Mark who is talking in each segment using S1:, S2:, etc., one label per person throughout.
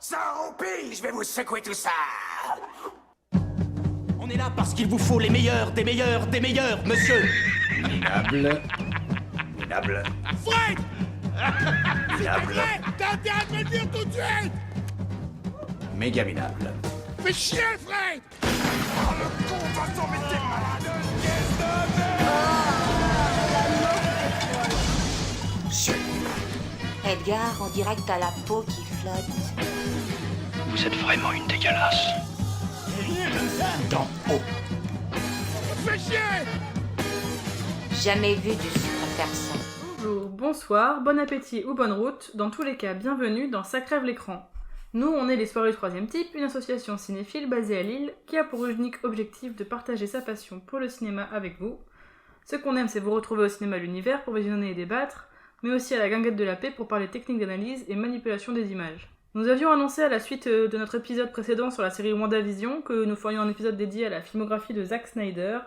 S1: Sans roupie, je vais vous secouer tout ça.
S2: On est là parce qu'il vous faut les meilleurs, des meilleurs, des meilleurs, monsieur.
S1: Minable. Minable.
S3: Fred!
S1: Minable.
S3: Fred, t'as intérêt de me le dire tout de suite!
S1: Méga minable.
S3: Fais chier, Fred!
S4: Edgar, on dirait que t'as la peau qui flotte.
S5: Vous êtes vraiment une dégueulasse.
S1: Dans haut.
S3: Fais chier!
S4: Jamais vu du sucre persan.
S6: Bonjour, bonsoir, bon appétit ou bonne route, dans tous les cas, bienvenue dans Ça crève l'écran. Nous, on est les Soirées du Troisième Type, une association cinéphile basée à Lille, qui a pour unique objectif de partager sa passion pour le cinéma avec vous. Ce qu'on aime, c'est vous retrouver au cinéma l'univers pour visionner et débattre, mais aussi à la guinguette de la paix pour parler techniques d'analyse et manipulation des images. Nous avions annoncé à la suite de notre épisode précédent sur la série WandaVision que nous ferions un épisode dédié à la filmographie de Zack Snyder.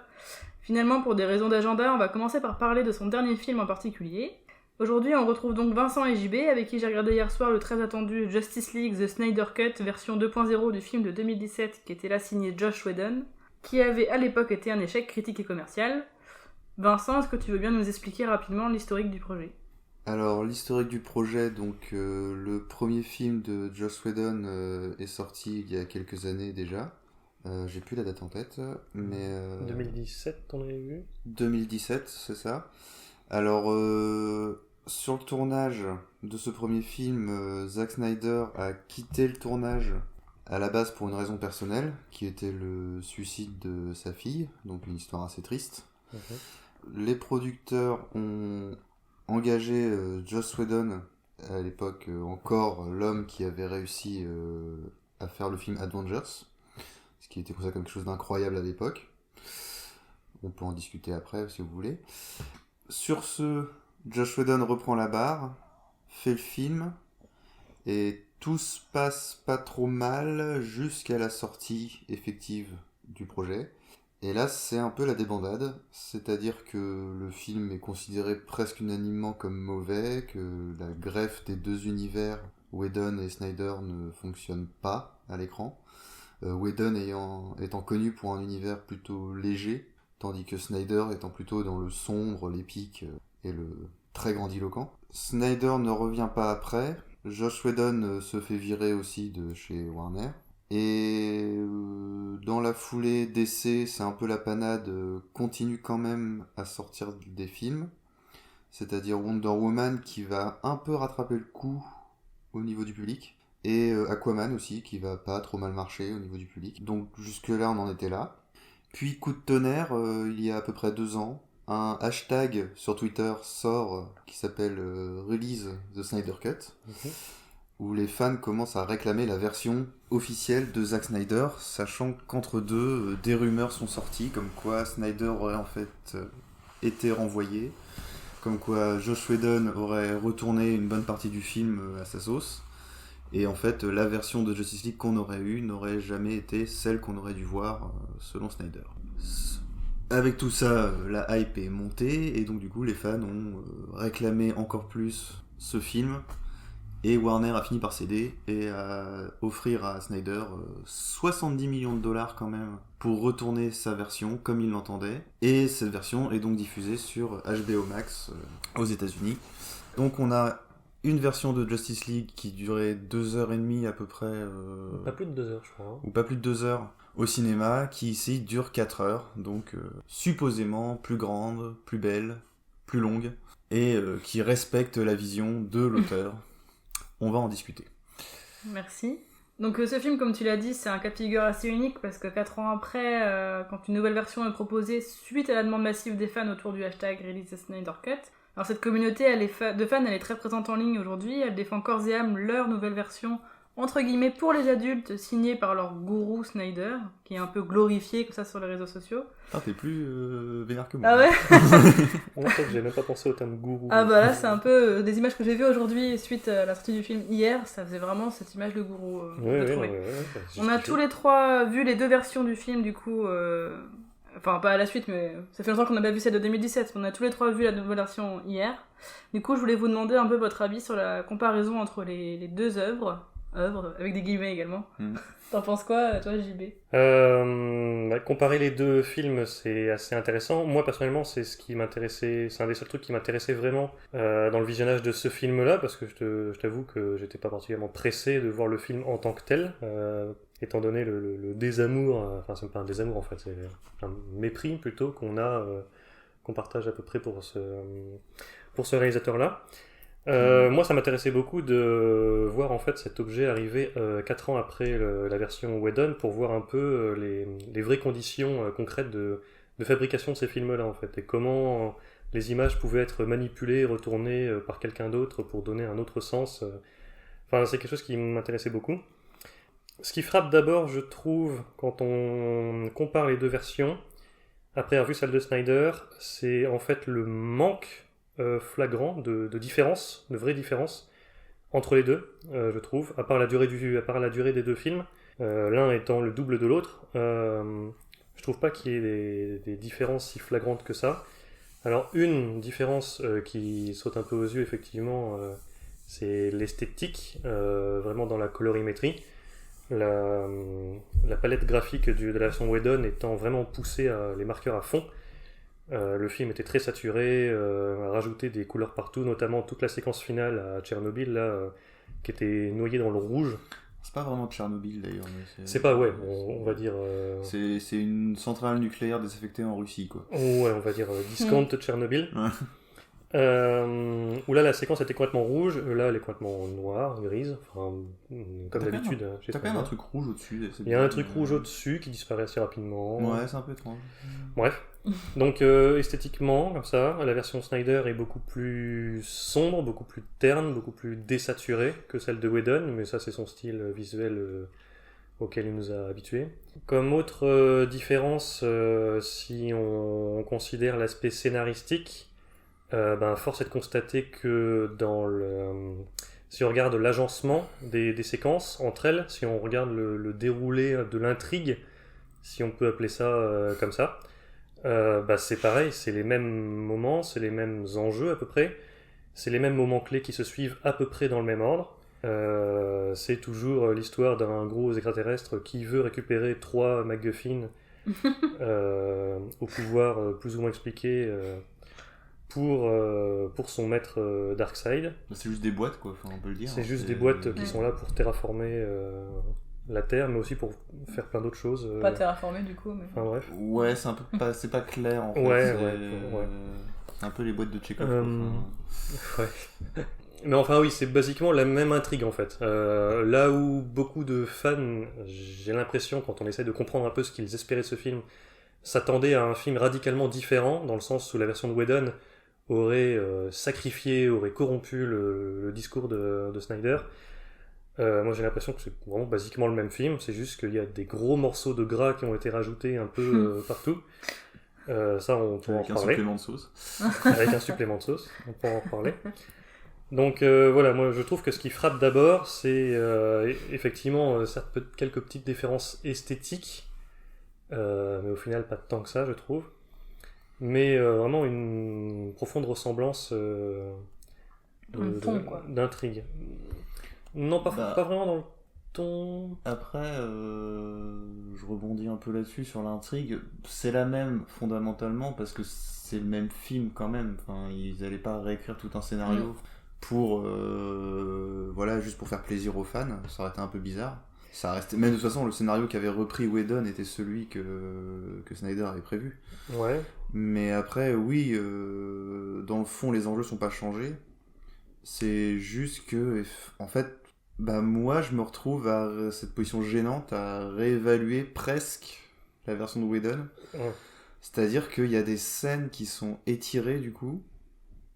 S6: Finalement, pour des raisons d'agenda, on va commencer par parler de son dernier film en particulier. Aujourd'hui, on retrouve donc Vincent et JB, avec qui j'ai regardé hier soir le très attendu Justice League The Snyder Cut, version 2.0 du film de 2017, qui était là signé Joss Whedon, qui avait à l'époque été un échec critique et commercial. Vincent, est-ce que tu veux bien nous expliquer rapidement l'historique du projet ?
S7: Alors, l'historique du projet, donc le premier film de Joss Whedon est sorti il y a quelques années déjà. J'ai plus la date en tête, mais...
S8: 2017, t'en avais vu ?
S7: 2017, c'est ça. Alors, sur le tournage de ce premier film, Zack Snyder a quitté le tournage à la base pour une raison personnelle, qui était le suicide de sa fille, donc une histoire assez triste.
S8: Okay.
S7: Les producteurs ont engagé Joss Whedon, à l'époque encore l'homme qui avait réussi à faire le film Avengers, ce qui était considéré comme quelque chose d'incroyable à l'époque. On peut en discuter après si vous voulez. Sur ce, Joss Whedon reprend la barre, fait le film, et tout se passe pas trop mal jusqu'à la sortie effective du projet. Et là, c'est un peu la débandade, c'est-à-dire que le film est considéré presque unanimement comme mauvais, que la greffe des deux univers, Whedon et Snyder, ne fonctionne pas à l'écran. Whedon étant connu pour un univers plutôt léger, tandis que Snyder étant plutôt dans le sombre, l'épique et le très grandiloquent. Snyder ne revient pas après, Joss Whedon se fait virer aussi de chez Warner. Et dans la foulée, DC, c'est un peu la panade, continue quand même à sortir des films. C'est-à-dire Wonder Woman qui va un peu rattraper le coup au niveau du public. Et Aquaman aussi qui va pas trop mal marcher au niveau du public. Donc jusque-là, on en était là. Puis coup de tonnerre, il y a à peu près 2 ans, un hashtag sur Twitter sort qui s'appelle Release the Snyder Cut. Okay. Où les fans commencent à réclamer la version officielle de Zack Snyder, sachant qu'entre deux, des rumeurs sont sorties, comme quoi Snyder aurait en fait été renvoyé, comme quoi Joss Whedon aurait retourné une bonne partie du film à sa sauce, et en fait la version de Justice League qu'on aurait eue n'aurait jamais été celle qu'on aurait dû voir selon Snyder. Avec tout ça, la hype est montée, et donc du coup les fans ont réclamé encore plus ce film, et Warner a fini par céder et à offrir à Snyder 70 millions de dollars quand même pour retourner sa version comme il l'entendait. Et cette version est donc diffusée sur HBO Max aux États-Unis. Donc on a une version de Justice League qui durait 2h30 à peu près.
S8: Pas plus de 2 heures, je crois. Hein.
S7: Ou pas plus de 2 heures au cinéma, qui ici dure 4 heures. Donc supposément plus grande, plus belle, plus longue. Et qui respecte la vision de l'auteur. On va en discuter.
S6: Merci. Donc ce film, comme tu l'as dit, c'est un cas de figure assez unique parce que 4 ans après, quand une nouvelle version est proposée suite à la demande massive des fans autour du hashtag Release the Snyder Cut, alors cette communauté de fans, elle est très présente en ligne aujourd'hui, elle défend corps et âme leur nouvelle version, entre guillemets pour les adultes, signée par leur gourou Snyder, qui est un peu glorifié comme ça sur les réseaux sociaux.
S7: Ah, t'es plus vénère que moi.
S6: Ah ouais.
S8: En fait, j'ai même pas pensé au terme gourou.
S6: Ah bah là, c'est un peu des images que j'ai vues aujourd'hui suite à la sortie du film hier, ça faisait vraiment cette image de gourou. On a tous les trois vu les 2 versions du film, du coup... Enfin, pas à la suite, mais ça fait longtemps qu'on n'a pas vu celle de 2017. On a tous les 3 vu la nouvelle version hier. Du coup, je voulais vous demander un peu votre avis sur la comparaison entre les 2 œuvres. œuvre, avec des guillemets également.
S7: Mm.
S6: T'en penses quoi, toi, JB?
S8: Comparer les deux films, c'est assez intéressant. Moi, personnellement, c'est ce qui m'intéressait, c'est un des seuls trucs qui m'intéressait vraiment dans le visionnage de ce film-là, parce que je t'avoue que j'étais pas particulièrement pressé de voir le film en tant que tel, étant donné le désamour, enfin, c'est pas un désamour en fait, c'est un mépris plutôt qu'on partage à peu près pour ce réalisateur-là. Moi, ça m'intéressait beaucoup de voir en fait cet objet arriver 4 ans après la version Whedon pour voir un peu les vraies conditions concrètes de fabrication de ces films-là en fait, et comment les images pouvaient être manipulées, retournées par quelqu'un d'autre pour donner un autre sens. Enfin, c'est quelque chose qui m'intéressait beaucoup. Ce qui frappe d'abord, je trouve, quand on compare les deux versions, après avoir vu celle de Snyder, c'est en fait le manque flagrant de différence, de vraies différences entre les deux, je trouve, à part la durée des deux films, l'un étant le double de l'autre. Je trouve pas qu'il y ait des différences si flagrantes que ça. Alors une différence qui saute un peu aux yeux effectivement, c'est l'esthétique, vraiment dans la colorimétrie. La palette graphique de la version Whedon étant vraiment poussée les marqueurs à fond. Le film était très saturé, a rajouté des couleurs partout, notamment toute la séquence finale à Tchernobyl, là, qui était noyée dans le rouge.
S7: C'est pas vraiment Tchernobyl d'ailleurs. Mais
S8: c'est pas, ouais, on va dire...
S7: C'est une centrale nucléaire désaffectée en Russie, quoi.
S8: Ouais, on va dire discount Tchernobyl. Où là la séquence était complètement rouge, là elle est complètement noire, grise, enfin, comme d'habitude.
S7: T'as quand même un truc rouge au-dessus.
S8: Il y a un truc rouge au-dessus qui disparaît assez rapidement.
S7: Ouais, c'est un peu étrange.
S8: Bref, donc esthétiquement, comme ça, la version Snyder est beaucoup plus sombre, beaucoup plus terne, beaucoup plus désaturée que celle de Whedon, mais ça c'est son style visuel auquel il nous a habitués. Comme autre différence, si on considère l'aspect scénaristique, force est de constater que si on regarde l'agencement des séquences entre elles, si on regarde le déroulé de l'intrigue, si on peut appeler ça comme ça, c'est pareil, c'est les mêmes moments, c'est les mêmes enjeux à peu près, c'est les mêmes moments clés qui se suivent à peu près dans le même ordre. C'est toujours l'histoire d'un gros extraterrestre qui veut récupérer 3 MacGuffin au pouvoir plus ou moins expliqué pour son maître Darkseid.
S7: C'est juste des boîtes, quoi, on peut le dire.
S8: C'est juste des boîtes qui sont là pour terraformer la Terre, mais aussi pour faire plein d'autres choses.
S6: Pas terraformer du coup, mais...
S8: Enfin bref.
S7: Ouais, c'est un peu c'est pas clair en fait.
S8: Ouais.
S7: C'est un peu les boîtes de Chekhov.
S8: Ouais. Mais enfin oui, c'est basiquement la même intrigue en fait. Là où beaucoup de fans, j'ai l'impression, quand on essaie de comprendre un peu ce qu'ils espéraient de ce film, s'attendaient à un film radicalement différent, dans le sens où la version de Whedon aurait sacrifié, aurait corrompu le discours de Snyder. Moi j'ai l'impression que c'est vraiment basiquement le même film, c'est juste qu'il y a des gros morceaux de gras qui ont été rajoutés un peu partout. Ça on pourra en
S7: Avec un
S8: reparler.
S7: supplément de sauce.
S8: Avec un supplément de sauce, on pourra en reparler. Donc voilà, moi je trouve que ce qui frappe d'abord, c'est effectivement certes quelques petites différences esthétiques, mais au final pas tant que ça je trouve. Mais vraiment une profonde ressemblance d'intrigue. Non, pas vraiment dans le ton.
S7: Après, je rebondis un peu là-dessus sur l'intrigue. C'est la même fondamentalement parce que c'est le même film quand même. Enfin, ils n'allaient pas réécrire tout un scénario pour juste pour faire plaisir aux fans. Ça aurait été un peu bizarre. Ça restait... Même de toute façon, le scénario qu'avait repris Whedon était celui que Snyder avait prévu.
S8: Ouais.
S7: Mais après, oui, dans le fond, les enjeux sont pas changés. C'est juste que, en fait, moi, je me retrouve à cette position gênante à réévaluer presque la version de Whedon.
S8: Ouais.
S7: C'est-à-dire qu'il y a des scènes qui sont étirées, du coup,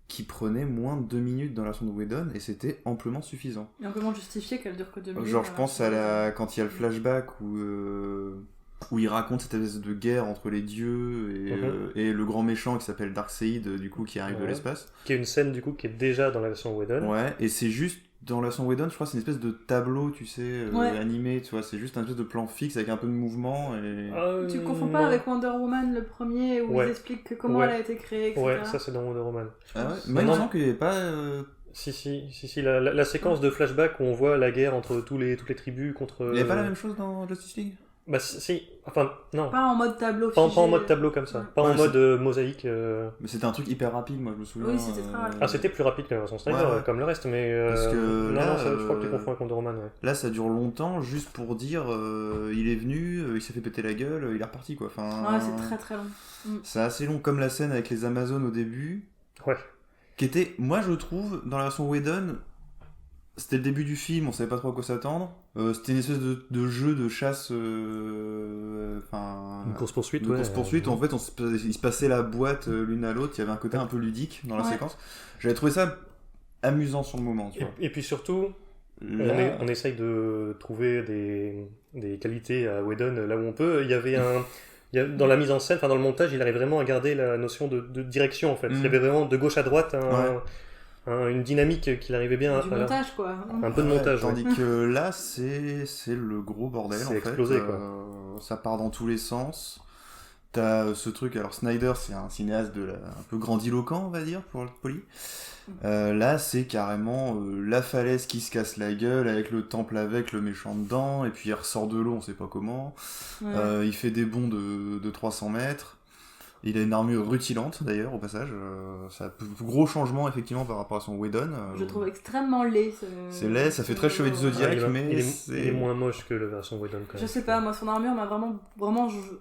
S7: qui prenaient moins de 2 minutes dans la version de Whedon, et c'était amplement suffisant.
S6: Et amplement justifié qu'elle dure que 2 minutes.
S7: Genre, je pense à quand il y a le flashback où il raconte cette espèce de guerre entre les dieux et le grand méchant qui s'appelle Darkseid, du coup, qui arrive de l'espace.
S8: Qui est une scène, du coup, qui est déjà dans la version Whedon.
S7: Ouais, et c'est juste, dans la version Whedon, je crois que c'est une espèce de tableau, tu sais, animé, tu vois, c'est juste un espèce de plan fixe avec un peu de mouvement, et...
S6: Tu confonds pas avec Wonder Woman, le premier, où ils expliquent comment elle a été créée, etc.
S8: Ouais, ça c'est dans Wonder Woman.
S7: Ah ouais, mais il me semble qu'il n'y avait pas
S8: Si, la séquence de flashback où on voit la guerre entre toutes les tribus contre...
S7: Il n'y avait pas la même chose dans Justice League?
S8: Bah si, enfin, non.
S6: Pas en mode tableau
S8: Pas
S6: figé.
S8: en mode tableau comme ça, pas en mode mosaïque.
S7: Mais c'était un truc hyper rapide, moi je me souviens.
S6: Oui, c'était très rapide.
S8: Ah, c'était plus rapide que la version Snyder,
S7: Ouais.
S8: Comme le reste, mais...
S7: Parce que
S8: non,
S7: là,
S8: ça, je crois que tu confonds avec Wonder Woman, ouais.
S7: Là, ça dure longtemps, juste pour dire il est venu, il s'est fait péter la gueule, il est reparti quoi. Enfin,
S6: Ouais, c'est très très long.
S7: c'est assez long, comme la scène avec les Amazones au début,
S8: Ouais.
S7: qui était, moi je trouve, dans la version Whedon, c'était le début du film, on savait pas trop à quoi s'attendre. C'était une espèce de jeu de chasse, enfin,
S8: Une course-poursuite,
S7: de
S8: ouais.
S7: course-poursuite. En fait, il se passait la boîte l'une à l'autre. Il y avait un côté un peu ludique dans la
S6: Ouais.
S7: séquence. J'avais trouvé ça amusant sur le moment. Tu vois.
S8: Et puis surtout,
S7: Là,
S8: on essaye de trouver des qualités à Whedon là où on peut. Dans la mise en scène, enfin dans le montage, il arrive vraiment à garder la notion de direction en fait. Il y avait vraiment de gauche à droite une dynamique qu'il arrivait bien
S6: Du montage, quoi.
S8: Un peu de montage.
S7: tandis que là, c'est le gros bordel.
S8: C'est
S7: en fait.
S8: explosé, quoi.
S7: Ça part dans tous les sens. T'as ce truc. Alors Snyder, c'est un cinéaste un peu grandiloquent, on va dire, pour être poli. Là, c'est carrément la falaise qui se casse la gueule avec le temple avec le méchant dedans, et puis il ressort de l'eau, on sait pas comment.
S6: Ouais.
S7: Il fait des bonds de 300 mètres. Il a une armure rutilante d'ailleurs au passage. C'est un gros changement effectivement par rapport à son Whedon.
S6: Je trouve extrêmement laid.
S7: C'est laid, ça fait très chevalier du Zodiac, mais
S8: il est moins moche que la version Whedon quand même.
S6: Je sais pas, moi son armure m'a vraiment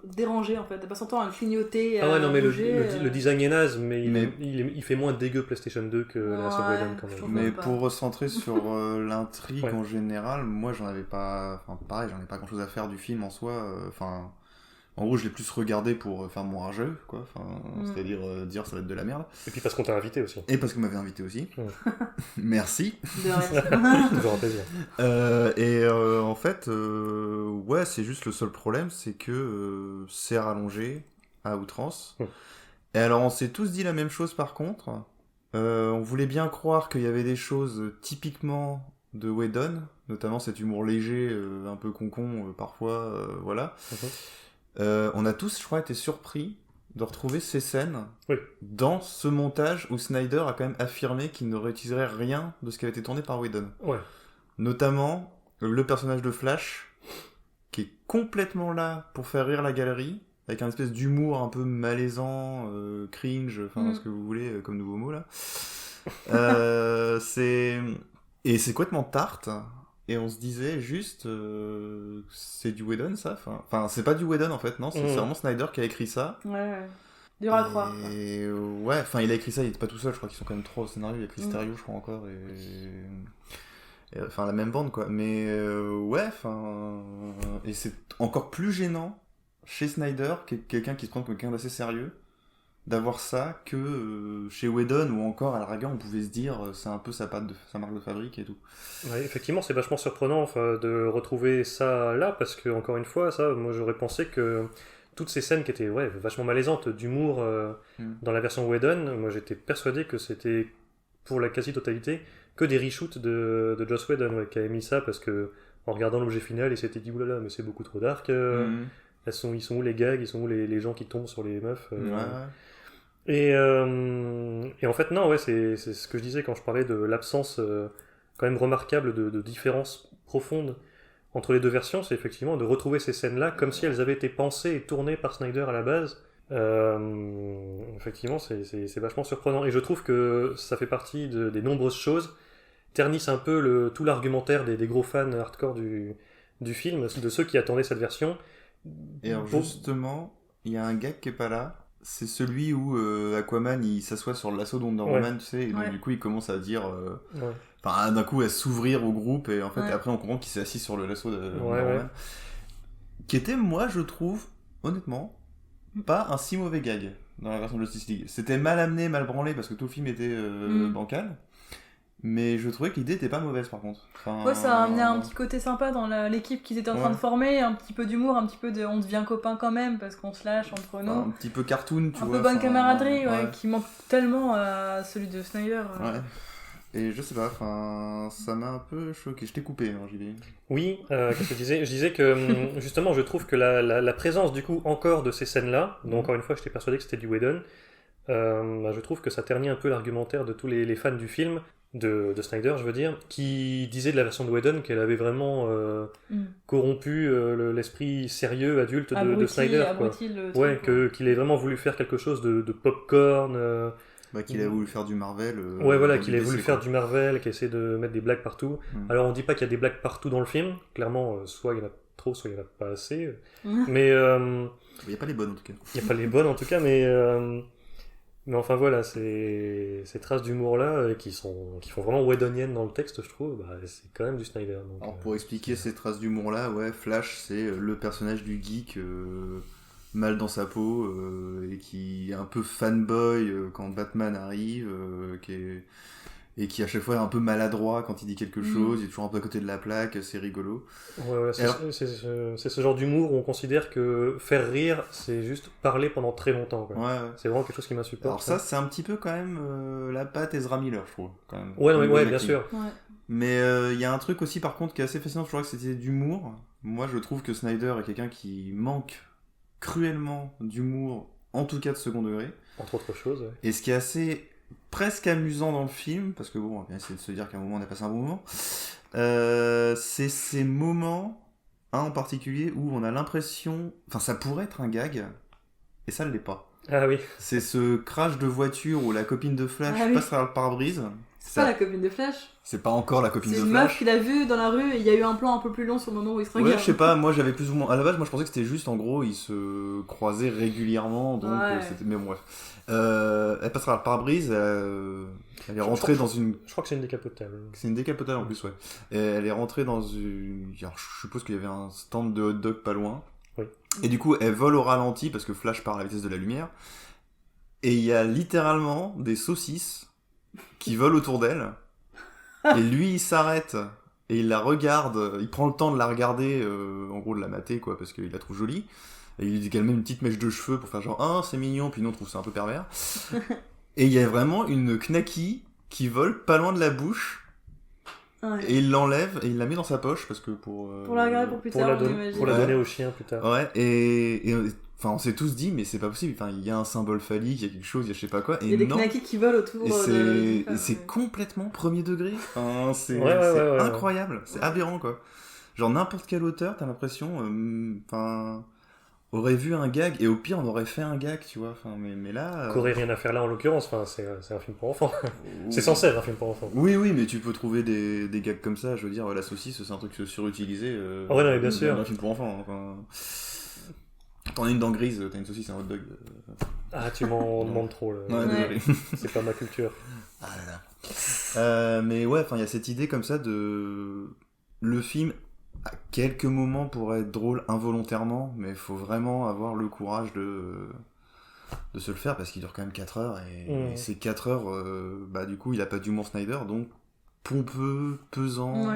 S6: dérangé en fait. T'as pas son temps à le clignoter.
S8: Ah ouais, non, mais
S6: bouger,
S8: le design est naze, mais
S7: Mais-
S8: il fait moins dégueu PlayStation 2 que la version
S6: Ouais,
S8: Whedon quand
S6: je
S8: même.
S6: trouve.
S7: Mais
S6: pas.
S7: pour recentrer sur l'intrigue
S8: Ouais.
S7: en général, moi j'en avais pas. Enfin, pareil, j'en ai pas grand chose à faire du film en soi. Enfin, en gros, je l'ai plus regardé pour faire mon rageux, quoi. Enfin, c'est-à-dire dire ça va être de la merde.
S8: Et puis parce qu'on t'a invité aussi.
S7: Et parce que vous m'avez invité aussi.
S8: Ouais.
S7: Merci.
S6: De rien.
S8: Toujours un plaisir.
S7: En fait, ouais, c'est juste le seul problème, c'est que c'est rallongé à outrance. Et alors, on s'est tous dit la même chose par contre. On voulait bien croire qu'il y avait des choses typiquement de Whedon, notamment cet humour léger, un peu concon parfois, voilà. On a tous, je crois, été surpris de retrouver ces scènes dans ce montage où Snyder a quand même affirmé qu'il ne réutiliserait rien de ce qui avait été tourné par Whedon.
S8: Ouais.
S7: Notamment le personnage de Flash, qui est complètement là pour faire rire la galerie, avec un espèce d'humour un peu malaisant, cringe, enfin ce que vous voulez comme nouveau mot là. Et c'est complètement tarte. Et on se disait juste, c'est du Whedon ça. Enfin, c'est pas du Whedon en fait, non. C'est vraiment Snyder qui a écrit ça.
S6: Ouais. Dur à croire.
S7: Et ouais, enfin, il a écrit ça. Il était pas tout seul. Je crois qu'ils sont quand même 3 au scénario. Il a écrit Stereo, je crois encore. Enfin, la même bande quoi. Mais ouais, enfin, et c'est encore plus gênant chez Snyder, quelqu'un qui se prend comme quelqu'un d'assez sérieux, d'avoir ça que chez Whedon, où encore à la rigueur on pouvait se dire c'est un peu sa marque de fabrique et tout.
S8: Ouais, effectivement, c'est vachement surprenant de retrouver ça là, parce que, encore une fois, moi j'aurais pensé que toutes ces scènes qui étaient vachement malaisantes d'humour dans la version Whedon, moi j'étais persuadé que c'était, pour la quasi-totalité, que des reshoots de Joss Whedon qui avait mis ça, parce que en regardant l'objet final, il s'était dit oulala, mais c'est beaucoup trop dark. Ils sont où les gags, ils sont où les gens qui tombent sur les meufs Et en fait, non, c'est ce que je disais quand je parlais de l'absence quand même remarquable de différence profonde entre les deux versions, c'est effectivement de retrouver ces scènes-là comme si elles avaient été pensées et tournées par Snyder à la base. Effectivement, c'est vachement surprenant. Et je trouve que ça fait partie des nombreuses choses, ternissent un peu tout l'argumentaire des gros fans hardcore du film, de ceux qui attendaient cette version.
S7: Et alors justement, il y a un gag qui est pas là. C'est celui où Aquaman il s'assoit sur le lasso d'Wonder Woman, tu sais, et donc du coup il commence à dire, enfin d'un coup à s'ouvrir au groupe, et en fait après on comprend qu'il s'est assis sur le lasso de Wonder Woman, qui était, moi je trouve, honnêtement, pas un si mauvais gag dans la version de Justice League. C'était mal amené, mal branlé parce que tout le film était bancal. Mais je trouvais que l'idée était pas mauvaise par contre.
S6: Ouais, ça a amené un petit côté sympa dans l'équipe qu'ils étaient en train de former, un petit peu d'humour, un petit peu de on devient copains quand même parce qu'on se lâche entre nous.
S7: Un petit peu cartoon, tu vois.
S6: Un peu bonne camaraderie, qui manque tellement à celui de Snyder.
S7: Ouais. Et je sais pas, ça m'a un peu choqué. Je t'ai coupé, hein, JB.
S8: Oui, qu'est-ce que je disais ? Je disais que justement, je trouve que la présence du coup encore de ces scènes-là, donc encore une fois, j'étais persuadé que c'était du Whedon. Je trouve que ça ternit un peu l'argumentaire de tous les fans du film. de Snyder, je veux dire, qui disait de la version de Whedon qu'elle avait vraiment corrompu l'esprit sérieux, adulte de Snyder. Quoi. Ouais, qu'il ait vraiment voulu faire quelque chose de popcorn.
S7: Qu'il a voulu faire du Marvel.
S8: Ouais, voilà, qu'il a voulu faire du Marvel, qu'il essaie de mettre des blagues partout. Alors, on dit pas qu'il y a des blagues partout dans le film. Clairement, soit il y en a trop, soit il y en a pas assez. Mais
S7: il n'y a pas les bonnes en tout cas.
S8: Il n'y a pas les bonnes en tout cas, mais enfin voilà, ces traces d'humour-là qui font vraiment Whedoniennes dans le texte, je trouve, c'est quand même du Snyder. Donc,
S7: alors pour expliquer ces traces d'humour-là, ouais, Flash c'est le personnage du geek mal dans sa peau et qui est un peu fanboy quand Batman arrive, et qui à chaque fois est un peu maladroit quand il dit quelque chose, il est toujours un peu à côté de la plaque, c'est rigolo.
S8: Ouais, c'est ce genre d'humour où on considère que faire rire, c'est juste parler pendant très longtemps. Quoi. Ouais. C'est vraiment quelque chose qui m'insupporte.
S7: Alors ça, c'est un petit peu quand même la patte Ezra Miller, je trouve. Quand même.
S8: Ouais, bien sûr. Ouais.
S7: Mais il y a un truc aussi par contre qui est assez fascinant, je crois que c'était d'humour. Moi je trouve que Snyder est quelqu'un qui manque cruellement d'humour, en tout cas de second degré.
S8: Entre autres choses, ouais.
S7: Et ce qui est assez... presque amusant dans le film, parce que bon, on va bien essayer de se dire qu'à un moment on a passé un bon moment, c'est ces moments, un en particulier, où on a l'impression, enfin ça pourrait être un gag, et ça ne l'est pas.
S8: Ah oui.
S7: C'est ce crash de voiture où la copine de Flash passe par le pare-brise.
S6: C'est pas la copine de Flash.
S7: C'est pas encore la copine de Flash.
S6: C'est une meuf qu'il a vue dans la rue et il y a eu un plan un peu plus long sur le moment où il se regarde.
S7: Ouais, je sais pas, moi j'avais plus ou moins... À la base, moi je pensais que c'était juste en gros, ils se croisaient régulièrement, donc c'était... Mais bon, bref. Elle passe par le pare-brise, elle est rentrée dans une...
S8: Je crois que c'est une décapotable.
S7: C'est une décapotable en plus, ouais. Et elle est rentrée dans une... Alors, je suppose qu'il y avait un stand de hot dog pas loin.
S8: Oui.
S7: Et du coup, elle vole au ralenti parce que Flash part à la vitesse de la lumière. Et il y a littéralement des saucisses qui volent autour d'elle. Et lui, il s'arrête et il la regarde. Il prend le temps de la regarder, en gros de la mater, quoi, parce qu'il la trouve jolie. Et il lui dit qu'elle met une petite mèche de cheveux pour faire genre « Ah, c'est mignon », puis nous on trouve ça un peu pervers. Et il y a vraiment une knacky qui vole pas loin de la bouche. Ouais. Et il l'enlève et il la met dans sa poche parce que pour
S6: la regarder pour plus tard,
S8: pour la donner au chien plus tard.
S7: Ouais, et enfin on s'est tous dit mais c'est pas possible, enfin il y a un symbole phallique, il y a quelque chose, il y a je sais pas quoi, et
S6: il y a des knackis qui volent autour
S7: et c'est complètement premier degré. Enfin, c'est incroyable, c'est aberrant quoi. Genre n'importe quel auteur, t'as l'impression aurait vu un gag, et au pire on aurait fait un gag, tu vois, mais là...
S8: Qu'aurait rien à faire là en l'occurrence, c'est un film pour enfants. C'est censé être un film pour enfants.
S7: Oui, mais tu peux trouver des gags comme ça, je veux dire, la saucisse c'est un truc surutilisé.
S8: Ouais, non, mais bien sûr.
S7: Un film pour enfants, T'en as une dent grise, t'as une saucisse, un hot dog.
S8: Ah, tu m'en demandes trop, là.
S7: Ouais, désolé.
S8: C'est pas ma culture.
S7: Ah là là. Mais ouais, il y a cette idée comme ça de... Le film... à quelques moments pourrait être drôle involontairement, mais il faut vraiment avoir le courage de se le faire parce qu'il dure quand même 4 heures et ces 4 heures, du coup il a pas d'humour Snyder, donc pompeux, pesant,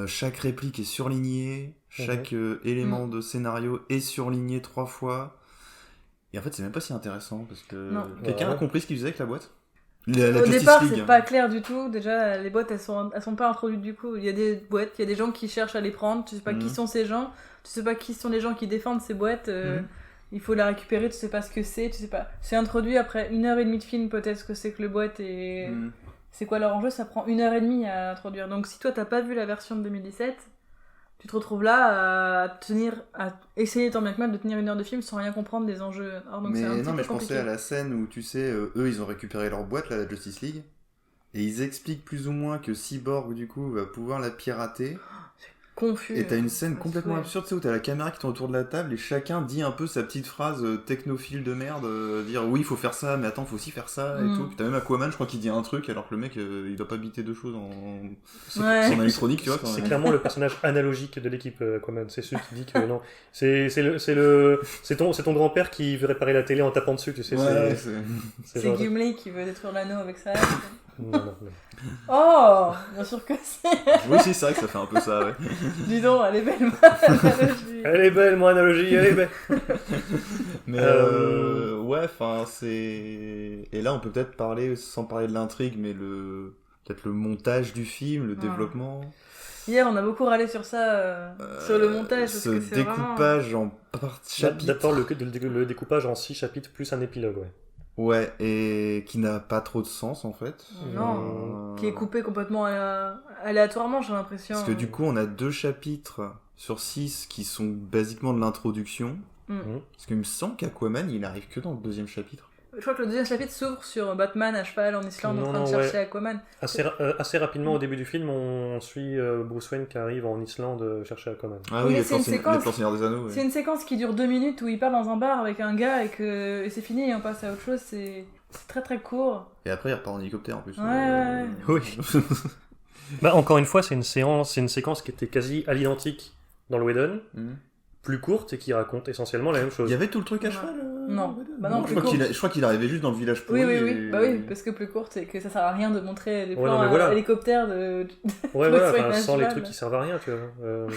S7: chaque réplique est surlignée, chaque élément de scénario est surligné 3 fois, et en fait c'est même pas si intéressant parce que quelqu'un a compris ce qu'il faisait avec la boîte.
S6: Au départ, c'est pas clair du tout. Déjà, les boîtes, elles sont pas introduites du coup. Il y a des boîtes, il y a des gens qui cherchent à les prendre. Tu sais pas qui sont ces gens. Tu sais pas qui sont les gens qui défendent ces boîtes. Il faut la récupérer. Tu sais pas ce que c'est. Tu sais pas. C'est introduit après 1h30 de film, peut-être ce que c'est que le boîte et c'est quoi leur enjeu. Ça prend 1h30 à introduire. Donc si toi t'as pas vu la version de 2017, tu te retrouves là à essayer tant bien que mal de tenir 1 heure de film sans rien comprendre des enjeux. Alors, donc
S7: mais
S6: c'est un
S7: non, mais
S6: peu
S7: je
S6: compliqué.
S7: pensais à la scène où, tu sais, eux, ils ont récupéré leur boîte, là, la Justice League, et ils expliquent plus ou moins que Cyborg, du coup, va pouvoir la pirater.
S6: Confus.
S7: Et t'as une scène complètement absurde, tu sais, où t'as la caméra qui tourne autour de la table et chacun dit un peu sa petite phrase technophile de merde, dire oui, il faut faire ça, mais attends, faut aussi faire ça et tout. Puis t'as même Aquaman, je crois, qui dit un truc alors que le mec, il doit pas biter deux choses en électronique, tu vois.
S8: C'est clairement le personnage analogique de l'équipe Aquaman. C'est celui qui dit que non. C'est ton grand-père qui veut réparer la télé en tapant dessus, tu sais.
S6: C'est Gimli qui veut détruire l'anneau avec ça.
S8: Non.
S6: Oh, bien sûr que c'est.
S7: Oui, c'est vrai que ça fait un peu ça, ouais.
S6: Dis donc, elle est belle, mon analogie.
S8: Elle est belle, mon analogie, elle est belle.
S7: Mais ouais, c'est... Et là, on peut peut-être parler, sans parler de l'intrigue, mais peut-être le montage du film, le développement.
S6: Hier, on a beaucoup râlé sur ça, sur le montage.
S7: Ce découpage en chapitres.
S8: D'abord, le découpage en 6 chapitres plus un épilogue, ouais.
S7: Ouais, et qui n'a pas trop de sens en fait.
S6: Non, qui est coupé complètement aléatoirement, j'ai l'impression.
S7: Parce que du coup, on a 2 chapitres sur 6 qui sont basiquement de l'introduction. Parce qu'il me semble qu'Aquaman, il arrive que dans le 2e chapitre.
S6: Je crois que le 2e chapitre s'ouvre sur Batman à cheval en Islande en train de chercher Aquaman.
S8: Assez rapidement au début du film, on suit Bruce Wayne qui arrive en Islande chercher Aquaman.
S7: Ah
S6: Oui,
S7: oui,
S6: mais c'est une séquence-
S7: les Seigneur des Anneaux.
S6: C'est une séquence qui dure 2 minutes où il parle dans un bar avec un gars et c'est fini et on passe à autre chose. C'est très très court.
S7: Et après, il repart en hélicoptère en plus.
S6: Ouais.
S8: Oui. Bah, encore une fois, c'est une séquence qui était quasi à l'identique dans le Whedon, plus courte et qui raconte essentiellement la même chose.
S7: Il y avait tout le truc à cheval
S6: Non. Bah non,
S7: je
S6: plus
S7: crois qu'il arrivait juste dans le village pourri.
S6: Oui. Bah oui, parce que plus courte, c'est que ça sert à rien de montrer des plans
S8: non, mais voilà.
S6: hélicoptères de.
S8: Ouais,
S6: Bruce
S8: voilà,
S6: Wayne à
S8: sans les
S6: cheval.
S8: trucs qui servent à rien, tu vois.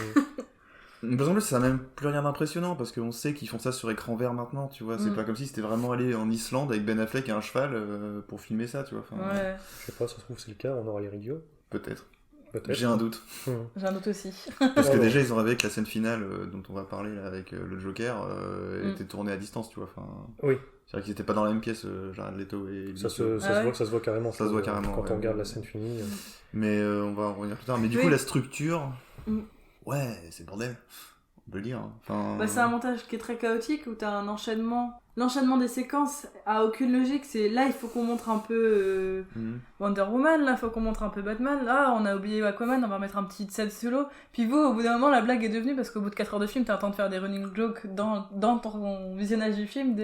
S7: Par exemple, ça n'a même plus rien d'impressionnant parce qu'on sait qu'ils font ça sur écran vert maintenant, tu vois. C'est pas comme si c'était vraiment allé en Islande avec Ben Affleck et un cheval pour filmer ça, tu vois. Enfin,
S6: Ouais.
S8: Je sais pas, ça se trouve c'est le cas, on aura l'air idiot.
S7: Peut-être.
S8: Peut-être.
S7: J'ai un doute.
S6: J'ai un doute aussi.
S7: Parce que
S8: Ouais,
S7: déjà, ils ont rêvé que la scène finale dont on va parler là, avec le Joker était tournée à distance, tu vois. Enfin,
S8: Oui.
S7: c'est vrai qu'ils étaient pas dans la même pièce, Jared Leto et
S8: Ça
S7: Leto.
S8: se voit carrément.
S7: Ça se voit carrément,
S8: Quand
S7: ouais.
S8: on regarde la scène finie.
S7: Mais on va en revenir plus tard. Mais du coup, la structure, ouais, c'est le bordel. On peut le dire. Enfin...
S6: Bah, c'est un montage qui est très chaotique où t'as un enchaînement. L'enchaînement des séquences a aucune logique. C'est là, il faut qu'on montre un peu Wonder Woman, là, il faut qu'on montre un peu Batman. Là, on a oublié Aquaman, on va mettre un petit set solo. Puis vous, au bout d'un moment, la blague est devenue, parce qu'au bout de 4 heures de film, t'as le temps de faire des running jokes dans ton visionnage du film.